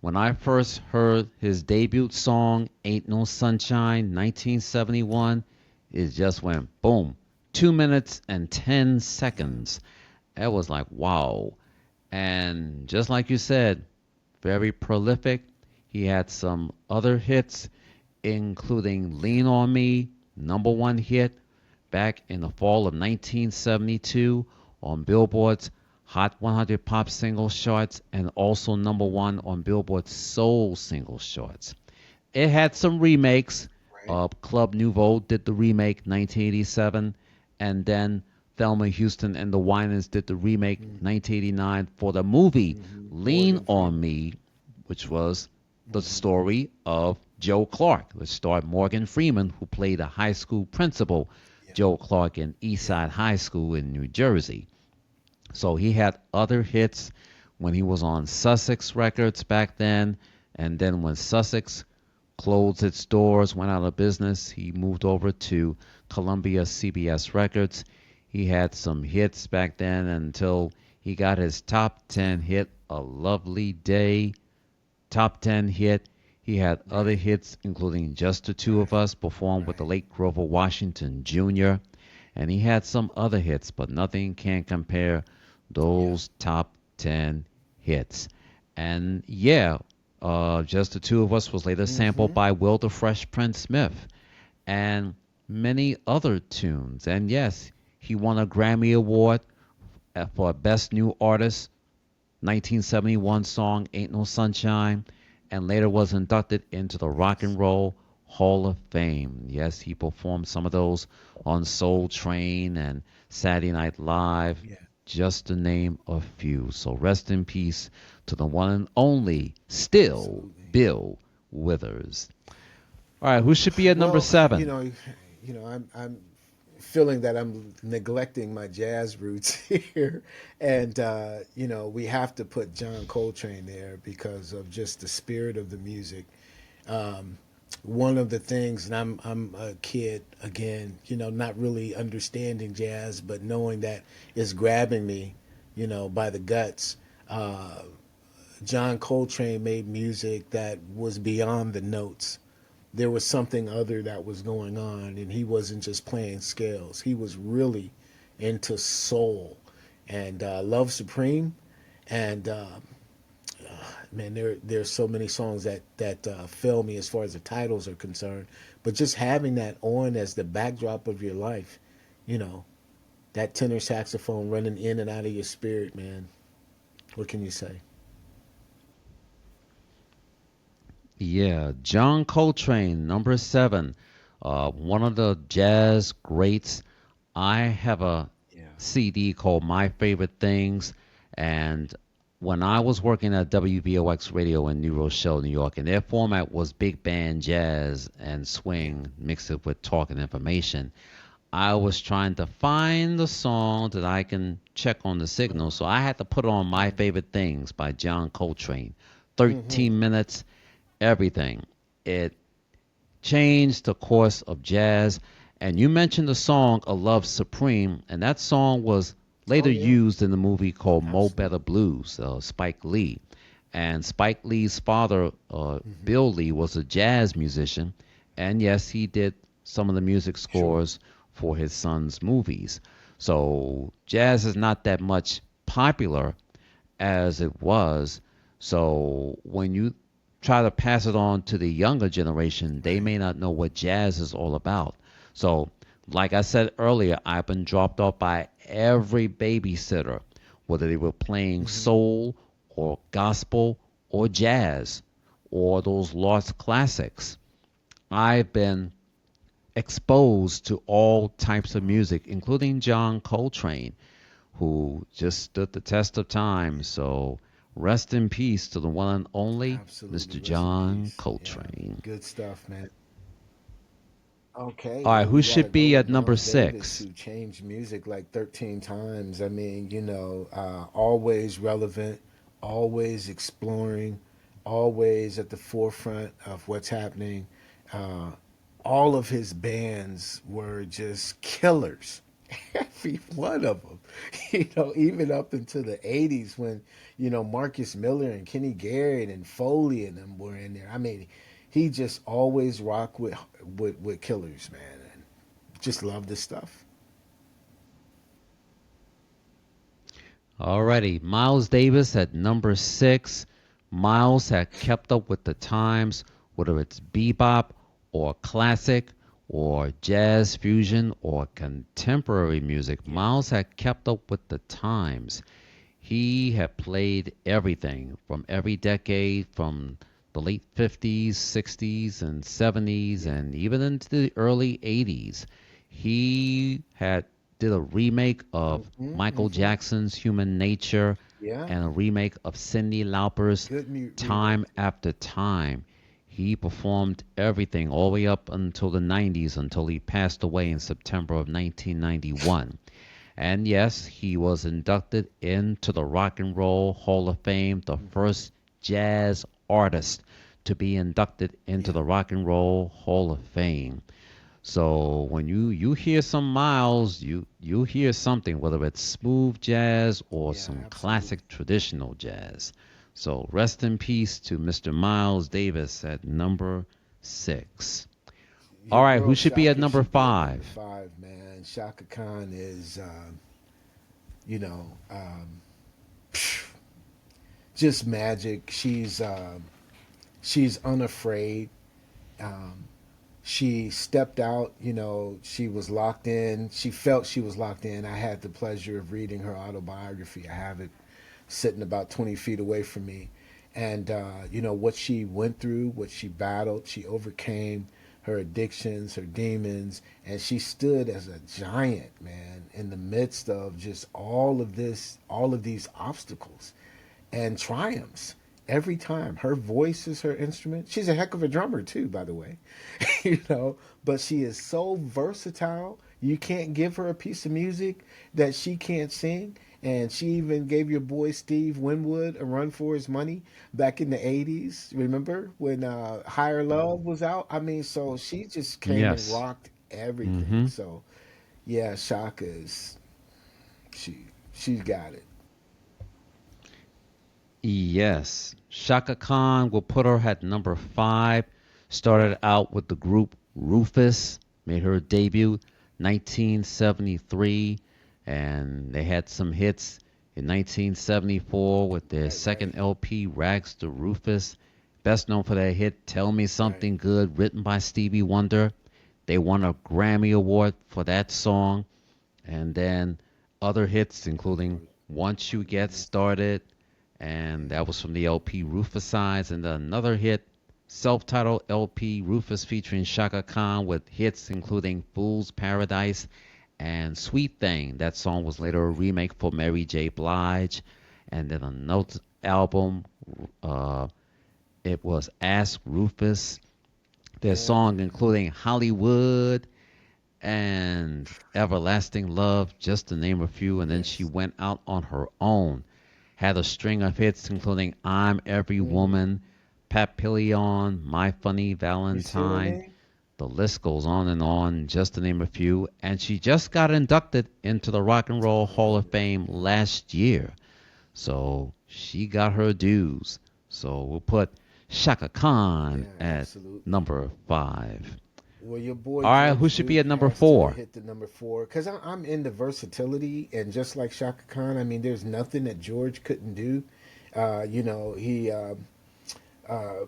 When I first heard his debut song, Ain't No Sunshine, 1971, it just went boom. 2 minutes and 10 yeah, seconds. It was like, wow. And just like you said, very prolific. He had some other hits, including yeah, Lean on Me, number one hit back in the fall of 1972 on Billboard's Hot 100 Pop Singles charts and also number one on Billboard's Soul Singles charts. It had some remakes. right. Club Nouveau did the remake 1987, and then Thelma Houston and the Winans did the remake Mm-hmm. 1989 for the movie Mm-hmm. Lean Morgan on Freeman. Me, which was the Mm-hmm. story of Joe Clark, which starred Morgan Freeman, who played a high school principal, Yeah, Joe Clark, in yeah, Eastside High School in New Jersey. So he had other hits when he was on Sussex Records back then. And then when Sussex closed its doors, went out of business, he moved over to Columbia CBS Records. He had some hits back then until he got his top yeah. 10 hit, A Lovely Day. Top 10 hit. He had other Right, hits, including Just the Two of right, Us, performed with the right. late Grover Washington Jr. And he had some other hits, but nothing can compare Yeah, those top 10 hits. And yeah, Just the Two of Us was later sampled mm-hmm. by Will the Fresh Prince Smith and many other tunes. And yes, he won a Grammy Award for Best New Artist, 1971 song Ain't No Sunshine, and later was inducted into the Rock Yes, and Roll Hall of Fame. Yes, he performed some of those on Soul Train and Saturday Night Live, yeah, just to name a few. So rest in peace to the one and only Still absolutely. Bill Withers. All right, who should be at number Well, seven? I'm feeling that I'm neglecting my jazz roots here, and we have to put John Coltrane there because of just the spirit of the music. Um, One of the things, and I'm a kid again, not really understanding jazz, but knowing that it's grabbing me. by the guts. John Coltrane made music that was beyond the notes. There was something other that was going on, and he wasn't just playing scales. He was really into soul and Love Supreme. And man, there's so many songs that fail me as far as the titles are concerned. But just having that on as the backdrop of your life, you know, that tenor saxophone running in and out of your spirit, man. What can you say? Yeah, John Coltrane, number seven, one of the jazz greats. I have a Yeah. CD called My Favorite Things, and when I was working at WVOX Radio in New Rochelle, New York, and their format was big band jazz and Yeah. swing mixed it with talk and information, I was trying to find the song that I can check on the signal, so I had to put on My Favorite Things by John Coltrane. Mm-hmm. 13 minutes, everything. It changed the course of jazz. And you mentioned the song A Love Supreme, and that song was Oh later yeah. used in the movie called Mo Better Absolutely. Blues, Spike Lee. And Spike Lee's father, Mm-hmm. Bill Lee, was a jazz musician. And yes, he did some of the music Sure. scores for his son's movies. So jazz is not that much popular as it was. So when you try to pass it on to the younger generation, they Right. may not know what jazz is all about. So, like I said earlier, I've been dropped off by every babysitter, whether they were playing Mm-hmm. soul or gospel or jazz or those lost classics. I've been exposed to all types of Wow. music, including John Coltrane, who just stood the test of time. So rest in peace to the one and only Absolutely. Mr. Rest in John peace. Yeah. Coltrane. Good stuff, man. Okay, All right, well, who we got to should go be with at number Miles Davis, six? who changed music like 13 times. I mean, always relevant, always exploring, always at the forefront of what's happening. Uh, all of his bands were just killers. Every one of them, even up into the 80s when, Marcus Miller and Kenny Garrett and Foley and them were in there. I mean, he just always rocked with killers, man, and just love this stuff. Alrighty, Miles Davis at number six. Miles had kept up with the times, whether it's bebop or classic or jazz fusion or contemporary music. Yeah. Miles had kept up with the times. He had played everything from every decade, from the late 50s, 60s, and 70s, Yeah. and even into the early 80s. He had did a remake of Mm-hmm, Michael mm-hmm. Jackson's Human Nature Yeah. and a remake of Cyndi Lauper's Good Time remake. After Time. He performed everything all the way up until the 90s until he passed away in Yeah. September of 1991. And yes, he was inducted into the Rock and Roll Hall of Fame, the Mm-hmm. first jazz artist to be inducted into Yeah. the Rock and Roll Hall of Fame. So when you hear some Miles, you hear something, whether it's smooth jazz or Yeah. some Absolutely. classic traditional jazz. So rest in peace to Mr. Miles Davis at number six. Your All right, who girl should be at Shaka number should be at number five? 5, man. Shaka Khan is, you know, just magic. She's unafraid. Um, she stepped out. She was locked in. She felt she was locked in. I had the pleasure of reading her autobiography. I have it sitting about 20 feet away from me. And, what she went through, what she battled, she overcame her addictions, her demons, and she stood as a giant, man, in the midst of just all of these obstacles and triumphs every time. Her voice is her instrument. She's a heck of a drummer too, by the way. But she is so versatile. You can't give her a piece of music that she can't sing. And she even gave your boy Steve Winwood a run for his money back in the 80s. Remember when Higher Love was out? I mean, so she just came and Yes. rocked everything. Mm-hmm. So, yeah, Shaka is, she, she's got it. Yes, Shaka Khan will put her at number five. Started out with the group Rufus, made her debut 1973, and they had some hits in 1974 with their Right, right, second LP, Rags to Rufus. Best known for their hit Tell Me right. Something Good, written by Stevie Wonder. They won a Grammy Award for that song, and then other hits Those including were Once You Get monumental. Started, and Yeah. that was from the LP Rufus, and then another hit, self-titled LP Rufus featuring Shaka Khan with hits including Fool's Paradise and Sweet Thing. That song was later a Right. remake for Mary J. Blige, and then another album, uh, it was Ask Rufus. Their Yeah, song man. including Hollywood and Everlasting Love, just to name a few. And then she Yes. went out on her own. Had a string of hits, including I'm Every Mm-hmm. Woman, Papillon, My Funny You see what I Valentine. mean? The list goes on and on, just to name a few. And she just got inducted into the Rock and Roll Hall of Unbelievable. Fame Yeah. last year. So she got her dues. So we'll put Shaka Khan Yeah, at absolutely. number five. Well, your boy All right, who George should be Duke at number has to four? hit the number four because I'm into versatility, and just like Shaka Khan, I mean, there's nothing that George couldn't do. He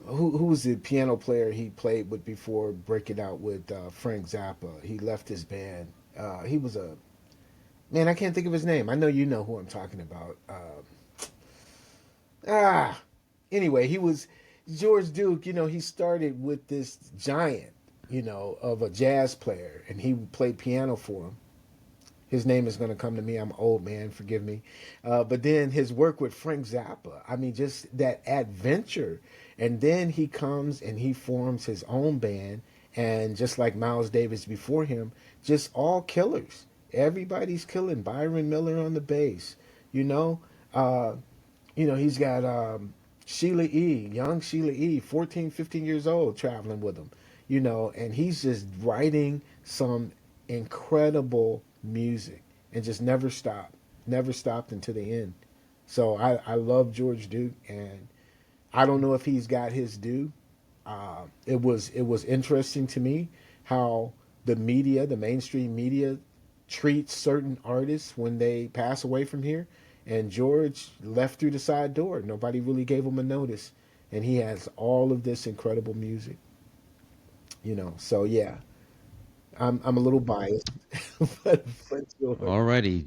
who was the piano player he played with before breaking out with Frank Zappa? He left his band. He was a man. I can't think of his name. I know you know who I'm talking about. Ah, anyway, he was George Duke. You know, he started with this giant, of a jazz player, and he played piano for him. His name is going to come to me. I'm old, man. Forgive me. But then his work with Frank Zappa. I mean, just that adventure. And then he comes and he forms his own band. And just like Miles Davis before him, just all killers. Everybody's killing. Byron Miller on the bass. You know, uh, he's got Sheila E., young Sheila E., 14, 15 years old, traveling with him, and he's just writing some incredible music and just never stopped until the end. So I love George Duke, and I don't know if he's got his due. It was interesting to me how the mainstream media, treats certain artists when they pass away from here. And George left through the side door. Nobody really gave him a notice, and he has all of this incredible music. So yeah, I'm a little biased, but George. Alrighty.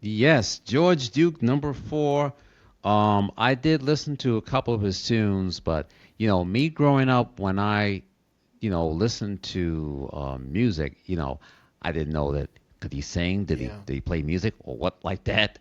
Yes, George Duke, number four. I did listen to a couple of his tunes, but me growing up, when I, listened to music, I didn't know that could he sing, Yeah, did he play music or what like that,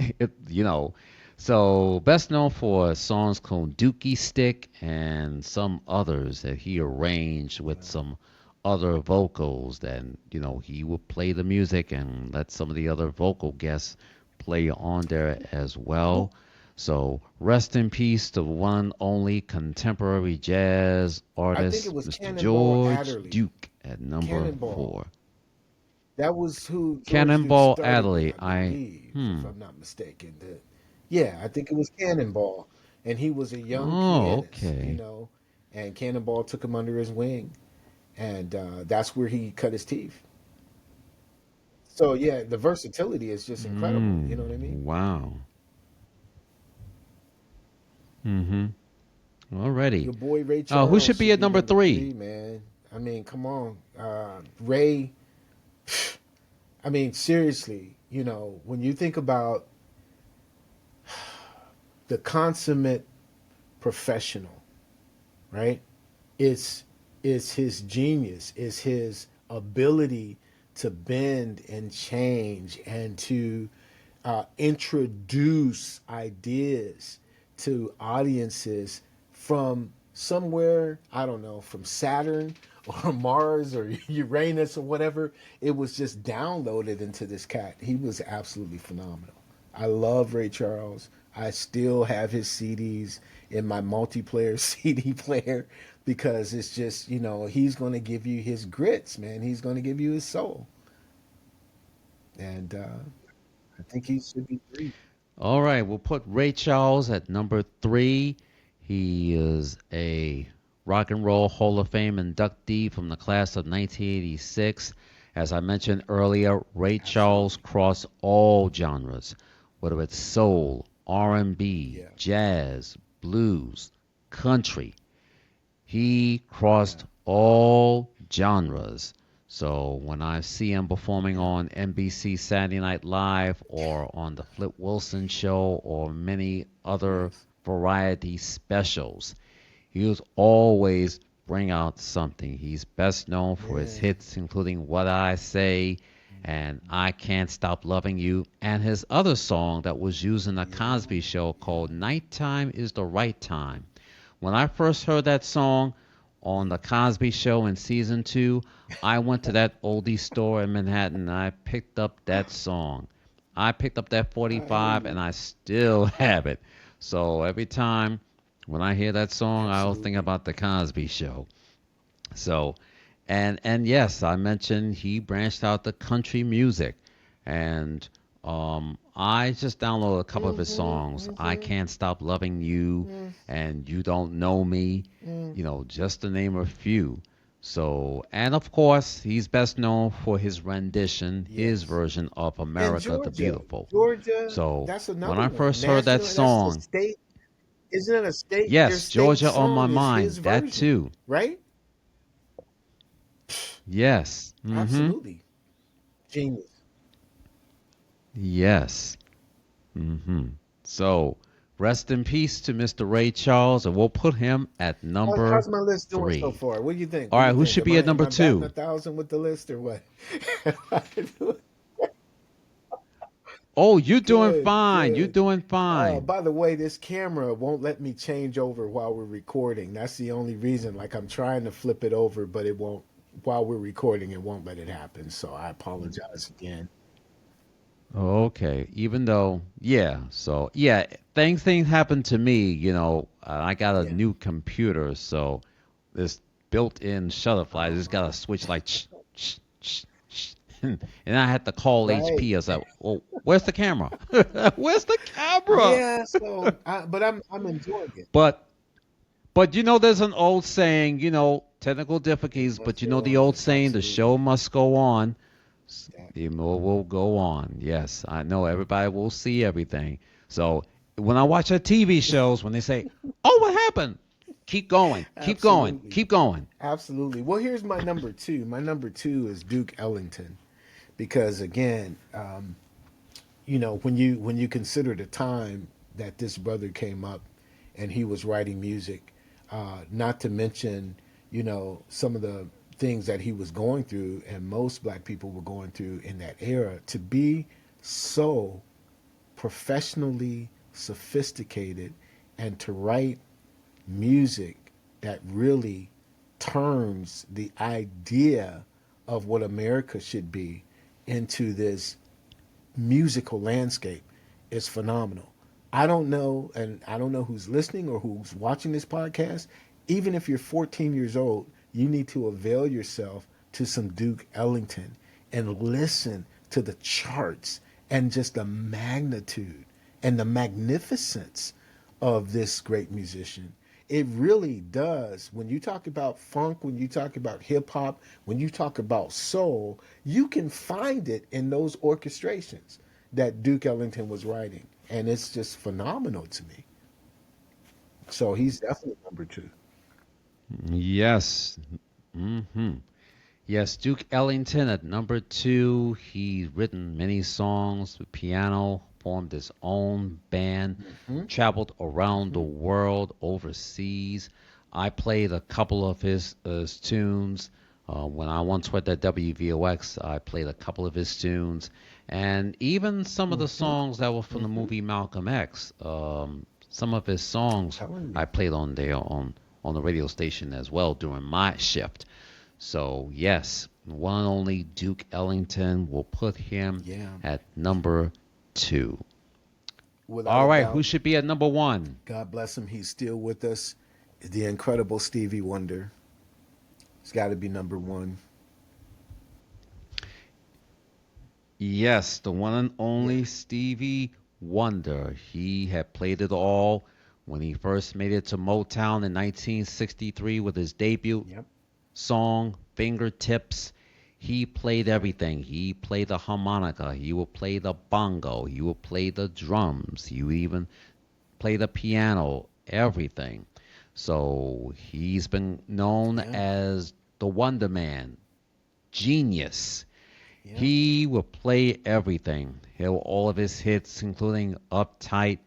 So best known for songs called Dookie Stick and some others that he arranged with yeah. some other vocals. Then he would play the music and let some of the other vocal guests play on there as Who? well. So rest in peace to one only contemporary jazz I think it artist, was Mr. Cannonball George Adderley. Duke at number Cannonball. four. That was who George Duke Cannonball started with, Adderley. I believe, if I'm not mistaken. Yeah, I think it was Cannonball, and he was a young Oh, pianist, okay. and Cannonball took him under his wing, and that's where he cut his teeth. So yeah, the versatility is just incredible. You know what I mean? Wow. Mm-hmm. Already. Your boy Ray Who Charles should be should at be number number three? three, man. I mean, come on, Ray. I mean, seriously, when you think about the consummate professional, right? It's it's his genius, it's his ability to bend and change and to introduce ideas to audiences from somewhere, I don't know, from Saturn or Mars or Uranus or whatever. It was just downloaded into this cat. He was absolutely phenomenal. I love Ray Charles. I still have his CDs in my multiplayer CD player because it's just, he's going to give you his grits, man. He's going to give you his soul. And I think he should be three. All right, we'll put Ray Charles at number three. He is a Rock and Roll Hall of Fame inductee from the class of 1986. As I mentioned earlier, Ray Charles Absolutely. crossed all genres, whether it's soul, R&B, Yeah. jazz, blues, country. He Yeah. crossed all genres. So when I see him performing Yeah. on NBC Saturday Night Live or on the Flip Wilson Show or many other Yes. variety specials, he was always bring out something. He's best known for his Yeah. hits, including What I Say and I Can't Stop Loving You, and his other song that was used in the Yeah. Cosby Show Yeah. called Nighttime is the Right Time. When I first heard that song on the Cosby Show in season two, I went to that oldie store in Manhattan and I picked up that song. I picked up that I hear 45 and you. I still have it. So every time when I hear that song, I'll think Absolutely. about the Cosby Show. So, and yes, I mentioned he branched out to country music, and I just downloaded a couple of his Mm-hmm. songs. I Mm-hmm. can't stop loving you, and you don't know me. Mm-hmm. Just to name a few. So, and of course, he's best known for his rendition, his Yes. version of And America the Georgia. Beautiful. Georgia, So, that's when another I one. first heard that National, that's the song, state. Isn't it a state? Their yes, state Georgia on my song is his mind, that version, too. right? Yes. Mm-hmm. Absolutely. Genius. Yes. Hmm. So, rest in peace to Mr. Ray Charles, and we'll put him at number How's my list doing so three. far? What do you think? All What do right, you who think? should Am be I at am number I batting a two? thousand with the list or what? Oh, you're doing Good, fine. You're good. doing fine. By the way, this camera won't let me change over while we're recording. That's the only reason. Like I'm trying to flip it over, but it won't. While we're recording, it won't let it happen. So I apologize again. Okay. Even though, yeah. So, yeah, things happen to me. I got a Yeah. new computer, so this built-in shutterfly just got a switch like, and I had to call Right. HP. I was like, "Oh, where's the camera? Where's the camera?" Yeah. So, but I'm enjoying it. But there's an old saying, technical It difficulties, but must go the old on. saying, the show Absolutely. must go on. Yeah. The more will go on. Yes, I know everybody will see everything. So when I watch our TV shows, when they say, "Oh, what happened?" Keep going, keep going, Absolutely. keep going. Absolutely. Well, here's my number two. My number two is Duke Ellington, because again, when you consider the time that this brother came up, and he was writing music, not to mention, some of the things that he was going through, and most black people were going through in that era, to be so professionally sophisticated and to write music that really turns the idea of what America should be into this musical landscape is phenomenal. I don't know, and I don't know who's listening or who's watching this podcast. Even if you're 14 years old, you need to avail yourself to some Duke Ellington and listen to the charts and just the magnitude and the magnificence of this great musician. It really does. When you talk about funk, when you talk about hip hop, when you talk about soul, you can find it in those orchestrations that Duke Ellington was writing. And it's just phenomenal to me. So he's definitely number two. Yes. Hmm. Yes, Duke Ellington at number two. He's written many songs with piano, formed his own band, Mm-hmm. traveled around the Mm-hmm. world, overseas. I played a couple of his tunes. When I once worked at WVOX, I played a couple of his tunes. And even some of the Mm-hmm. songs that were from the Mm-hmm. movie Malcolm X, some of his songs Telling you. I played on there on the radio station as well during my shift. So, yes, one and only Duke Ellington will put him Yeah. at number two. Without All a right, who doubt. should be at number one? God bless him. He's still with us. The incredible Stevie Wonder. It's got to be number one. Yes, the one and Yeah. only Stevie Wonder. He had played it all when he first made it to Motown in 1963 with his debut Yep. song, Fingertips. He played That's right. everything. He played the harmonica. He would play the bongo. He would play the drums. He would even play the piano, everything. So he's been known Yeah. as the Wonder Man, genius. Yep. He will play everything. He'll all of his hits, including Uptight,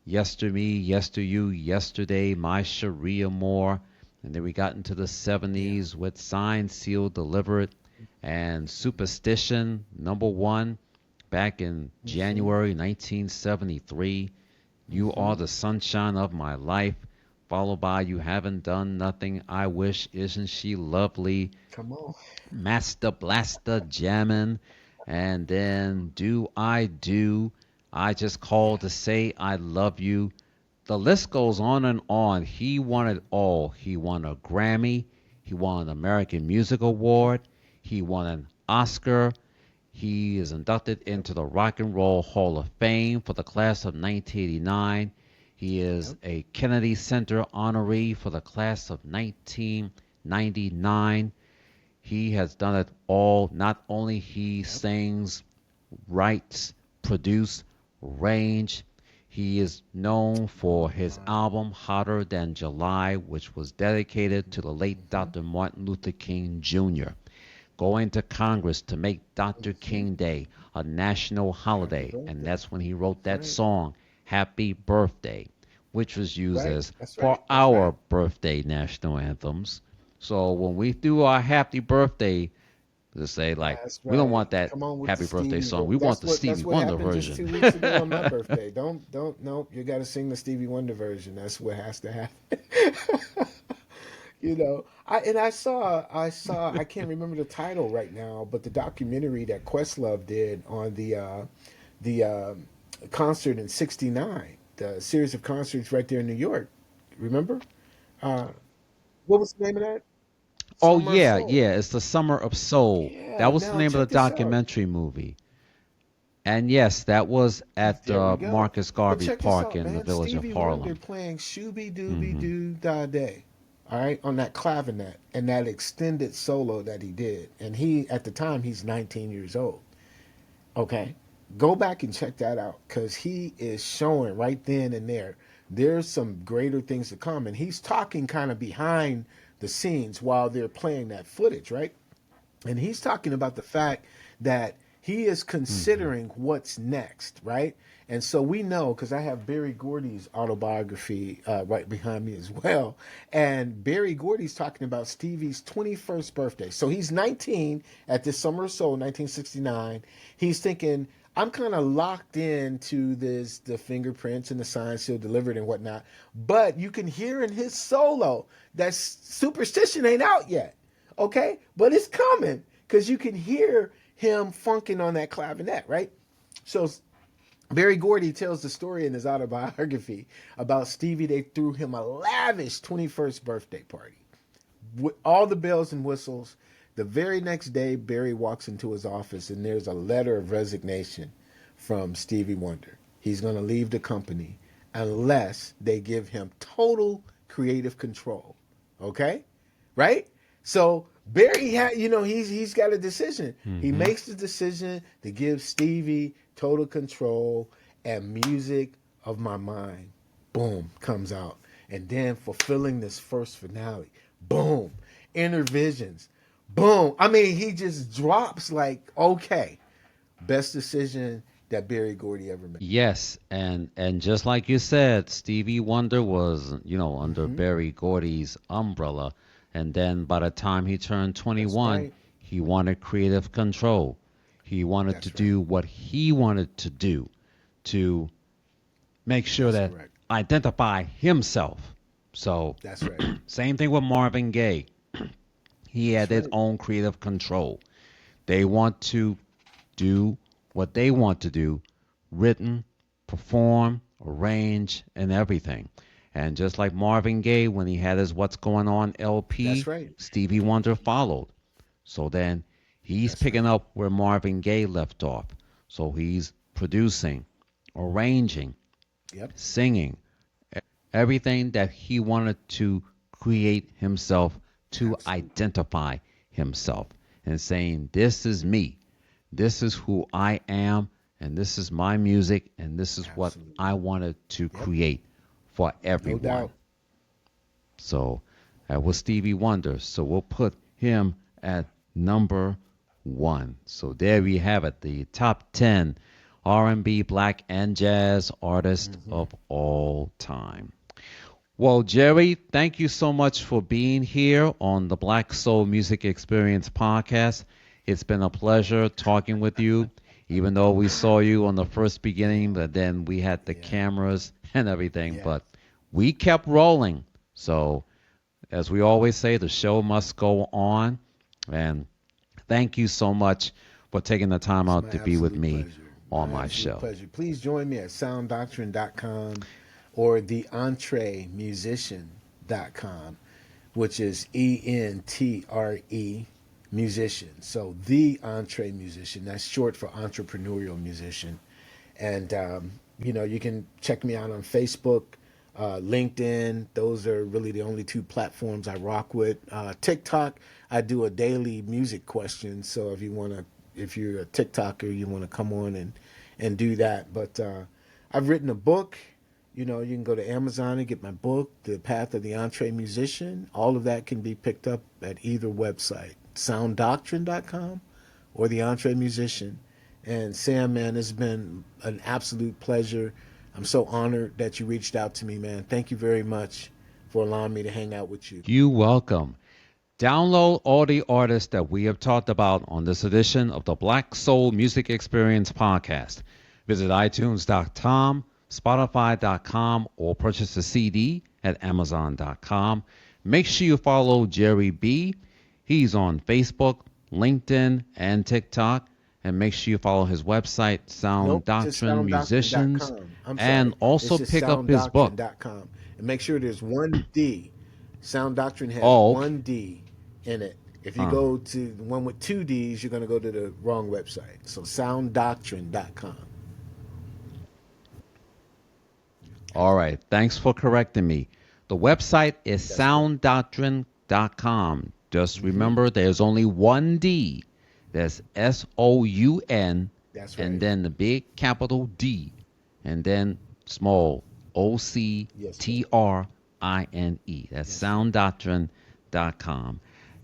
Yester Me, Yester You, Yesterday, My Sharia Moore. And then we got into the Yeah. 70s with Signed, Sealed, Delivered, and Superstition, number one, back in Mm-hmm. January 1973. You Are Mm-hmm. the Sunshine of My Life, followed by You Haven't Done Nothing, I Wish, Isn't She Lovely, Come on. Master Blaster Jammin', and then Do I Do, I Just Yeah. Called to Say I Love You. The list goes on and on. He won it all. He won a Grammy, he won an American Music Award, he won an Oscar. He is inducted Yep. into the Rock and Roll Hall of Fame for the class of 1989. He is Yep. a Kennedy Center honoree for the class of 1999. He has done it all. Not only he Yep. sings, writes, produce, arrange. He is known for Oh his my. album Hotter Than July, which was dedicated to the late Mm-hmm. Dr. Martin Luther King Jr. Going to Congress to make Dr. Mm-hmm. King Day a national Happy holiday, and birthday. that's when he wrote That's that right. song, Happy Birthday, which was used Right. as That's for right. That's our right. birthday national anthems. So when we do our happy birthday, to say like That's we don't right. want that Come on with the happy birthday Stevie. song. We want the Stevie That's what Wonder happened just version. 2 weeks ago on my birthday. Don't nope. You got to sing the Stevie Wonder version. That's what has to happen. I can't remember the title right now, but the documentary that Questlove did on the concert in '69, the series of concerts right there in New York. Remember? Uh, what was the name of that? Oh Summer of yeah, Soul. yeah, it's the Summer of Soul. Yeah. That was the Now name of check the this out. documentary movie. And yes, that was at There we go. Marcus But Garvey check this Park out, in the man. village of Stevie Wonder Harlem. playing Shooby Dooby Hmm. Doo Da Day. All right, on that clavinet and that extended solo that he did. And he, at the time, he's 19 years old. Okay. Go back and check that out because he is showing right then and there. There's some greater things to come. And he's talking kind of behind the scenes while they're playing that footage, right? And he's talking about the fact that he is Hmm. considering what's next, right? And so we know because I have Barry Gordy's autobiography right behind me as well. And Barry Gordy's talking about Stevie's 21st birthday. So he's 19 at this Summer of Soul, 1969. He's thinking, I'm kind of locked into this, the fingerprints and the signs he'll delivered and whatnot. But you can hear in his solo that Superstition ain't out yet. Okay? But it's coming because you can hear him funking on that clavinet, right? So Barry Gordy tells the story in his autobiography about Stevie. They threw him a lavish 21st birthday party with all the bells and whistles. The very next day, Barry walks into his office and there's a letter of resignation from Stevie Wonder. He's going to leave the company unless they give him total creative control. Okay? Right? So Barry had, he's got a decision. He Hmm. makes the decision to give Stevie total control, and Music of My Mind, boom, comes out. And then fulfilling this first finale, boom, Inner Visions, boom. I mean, he just drops like, okay, best decision that Barry Gordy ever made. Yes, and just like you said, Stevie Wonder was, under Mm-hmm. Berry Gordy's umbrella, and then by the time he turned That's 21, right. he wanted creative control. He wanted to That's right. do what he wanted to do to make sure That's that correct. identify himself. So, That's right. same thing with Marvin Gaye. He had That's his right. own creative control. They want to do what they want to do, written, perform, arrange, and everything. And just like Marvin Gaye, when he had his What's Going On That's LP, right. Stevie Wonder followed. So then he's That's picking right. up where Marvin Gaye left off. So he's producing, arranging, Yep. singing, everything that he wanted to create himself, to Absolutely. identify himself, and saying, "This is me, this is who I am, and this is my music, and this is what Absolutely. I wanted to Yep. create for No everyone." doubt. So that was Stevie Wonder. So we'll put him at number one. So there we have it, the top 10 R&B, black, and jazz artists Hmm. of all time. Well, Jerry, thank you so much for being here on the Black Soul Music Experience podcast. It's been a pleasure talking with you, even though we saw you on the first beginning, but then we had the Yeah. cameras and everything, Yeah. but we kept rolling. So, as we always say, the show must go on. And thank you so much for taking the time It's out my to be with absolute me pleasure. on My my absolute show. pleasure. Please join me at SounDoctrine.com or the EntreMusician.com, which is ENTRE musician. So the Entree Musician. That's short for entrepreneurial musician. And you can check me out on Facebook, LinkedIn. Those are really the only two platforms I rock with. TikTok, I do a daily music question. So if you're a TikToker, you want to come on and do that. But I've written a book. You can go to Amazon and get my book, The Path of the Entree Musician. All of that can be picked up at either website, SounDoctrine.com or The Entree Musician. And Sam, man, it's been an absolute pleasure. I'm so honored that you reached out to me, man. Thank you very much for allowing me to hang out with you. You welcome. Download all the artists that we have talked about on this edition of the Black Soul Music Experience podcast. Visit iTunes.com, Spotify.com, or purchase a CD at Amazon.com. Make sure you follow Jere B. He's on Facebook, LinkedIn, and TikTok. And make sure you follow his website, Sound Nope, just Doctrine Musicians, sounddoctrine.com. I'm and sorry. also It's just pick up his book. sounddoctrine.com. And make sure there's one D. Sound Doctrine has Oh, okay. one D in it. If you Uh, go to the one with two D's, you're going to go to the wrong website. So sounddoctrine.com. All right. Thanks for correcting me. The website is That's correct. sounddoctrine.com. Just Hmm. remember there's only one D. There's SOUN That's and right. then the big capital D and then small Yes, sir. OCTRINE. That's Yes, sir. sounddoctrine.com.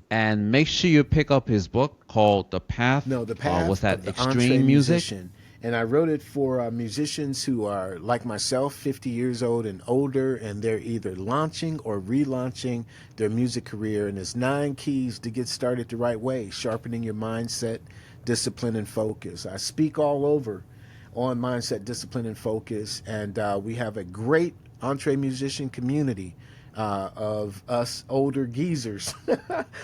And make sure you pick up his book called The Path. No, The What's Path that? of the Entree Extreme Music? Musician. And I wrote it for musicians who are like myself, 50 years old and older, and they're either launching or relaunching their music career. And it's 9 keys to get started the right way, sharpening your mindset, discipline, and focus. I speak all over on mindset, discipline, and focus. And we have a great entree musician community of us older geezers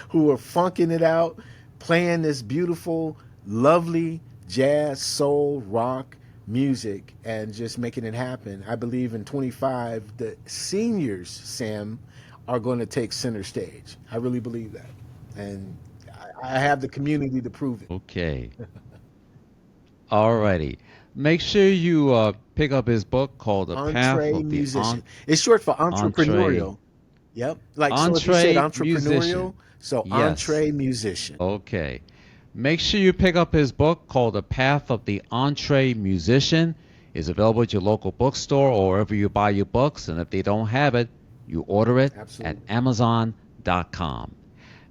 who are funking it out, playing this beautiful, lovely jazz, soul, rock music, and just making it happen. I believe in 25, the seniors, Sam, are going to take center stage. I really believe that. And I have the community to prove it. Okay. Alrighty. Make sure you pick up his book called The Path Entree of the musician. It's short for Entree entrepreneurial. Yep. Like, so if you said Entree Musician. entrepreneurial, so Yes. entree musician. Okay. Make sure you pick up his book called The Path of the Entree Musician. It's available at your local bookstore or wherever you buy your books. And if they don't have it, you order it at Absolutely. Amazon.com.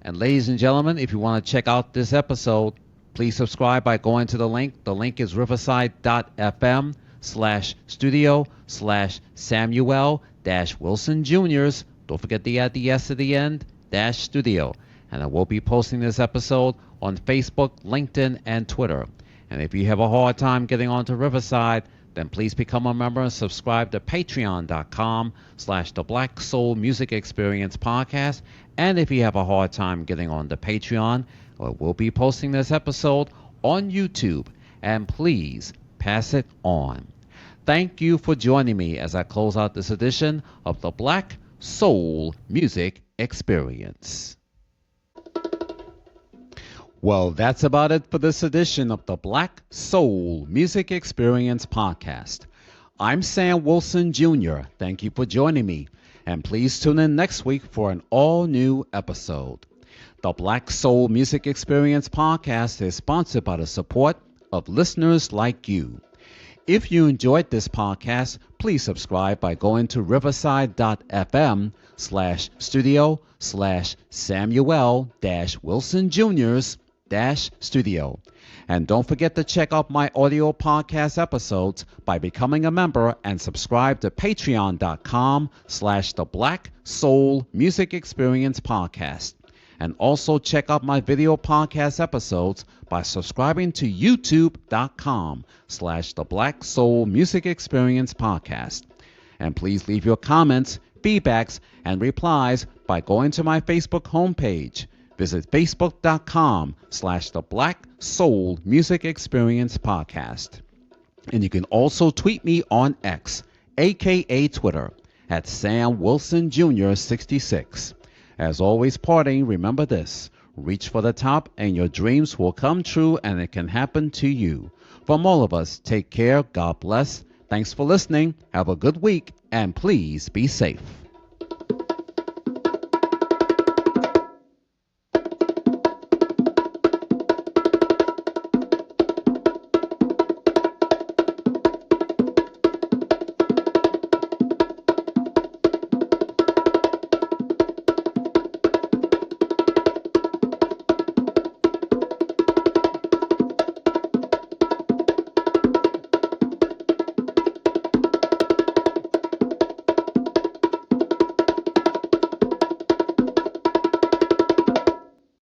And ladies and gentlemen, if you want to check out this episode, please subscribe by going to the link. The link is riverside.fm/studio/Samuel Wilson Jr.'s. Don't forget to add the S at the end, dash studio. And I will be posting this episode on Facebook, LinkedIn, and Twitter. And if you have a hard time getting onto Riverside, then please become a member and subscribe to patreon.com/the Black Soul Music Experience podcast. And if you have a hard time getting on the Patreon, we'll be posting this episode on YouTube. And please pass it on. Thank you for joining me as I close out this edition of the Black Soul Music Experience. Well, that's about it for this edition of the Black Soul Music Experience podcast. I'm Sam Wilson Jr. Thank you for joining me, and please tune in next week for an all-new episode. The Black Soul Music Experience podcast is sponsored by the support of listeners like you. If you enjoyed this podcast, please subscribe by going to riverside.fm/studio/Samuel-Wilson Jr.'s-studio. And don't forget to check out my audio podcast episodes by becoming a member and subscribe to patreon.com/the Black Soul Music Experience podcast. And also check out my video podcast episodes by subscribing to youtube.com/the Black Soul Music Experience podcast. And please leave your comments, feedbacks, and replies by going to my Facebook homepage. Visit facebook.com/the Black Soul Music Experience podcast. And you can also tweet me on X, aka Twitter, at Sam Wilson Jr. 66. As always, parting, remember this: reach for the top and your dreams will come true, and it can happen to you. From all of us, take care, God bless. Thanks for listening, have a good week, and please be safe.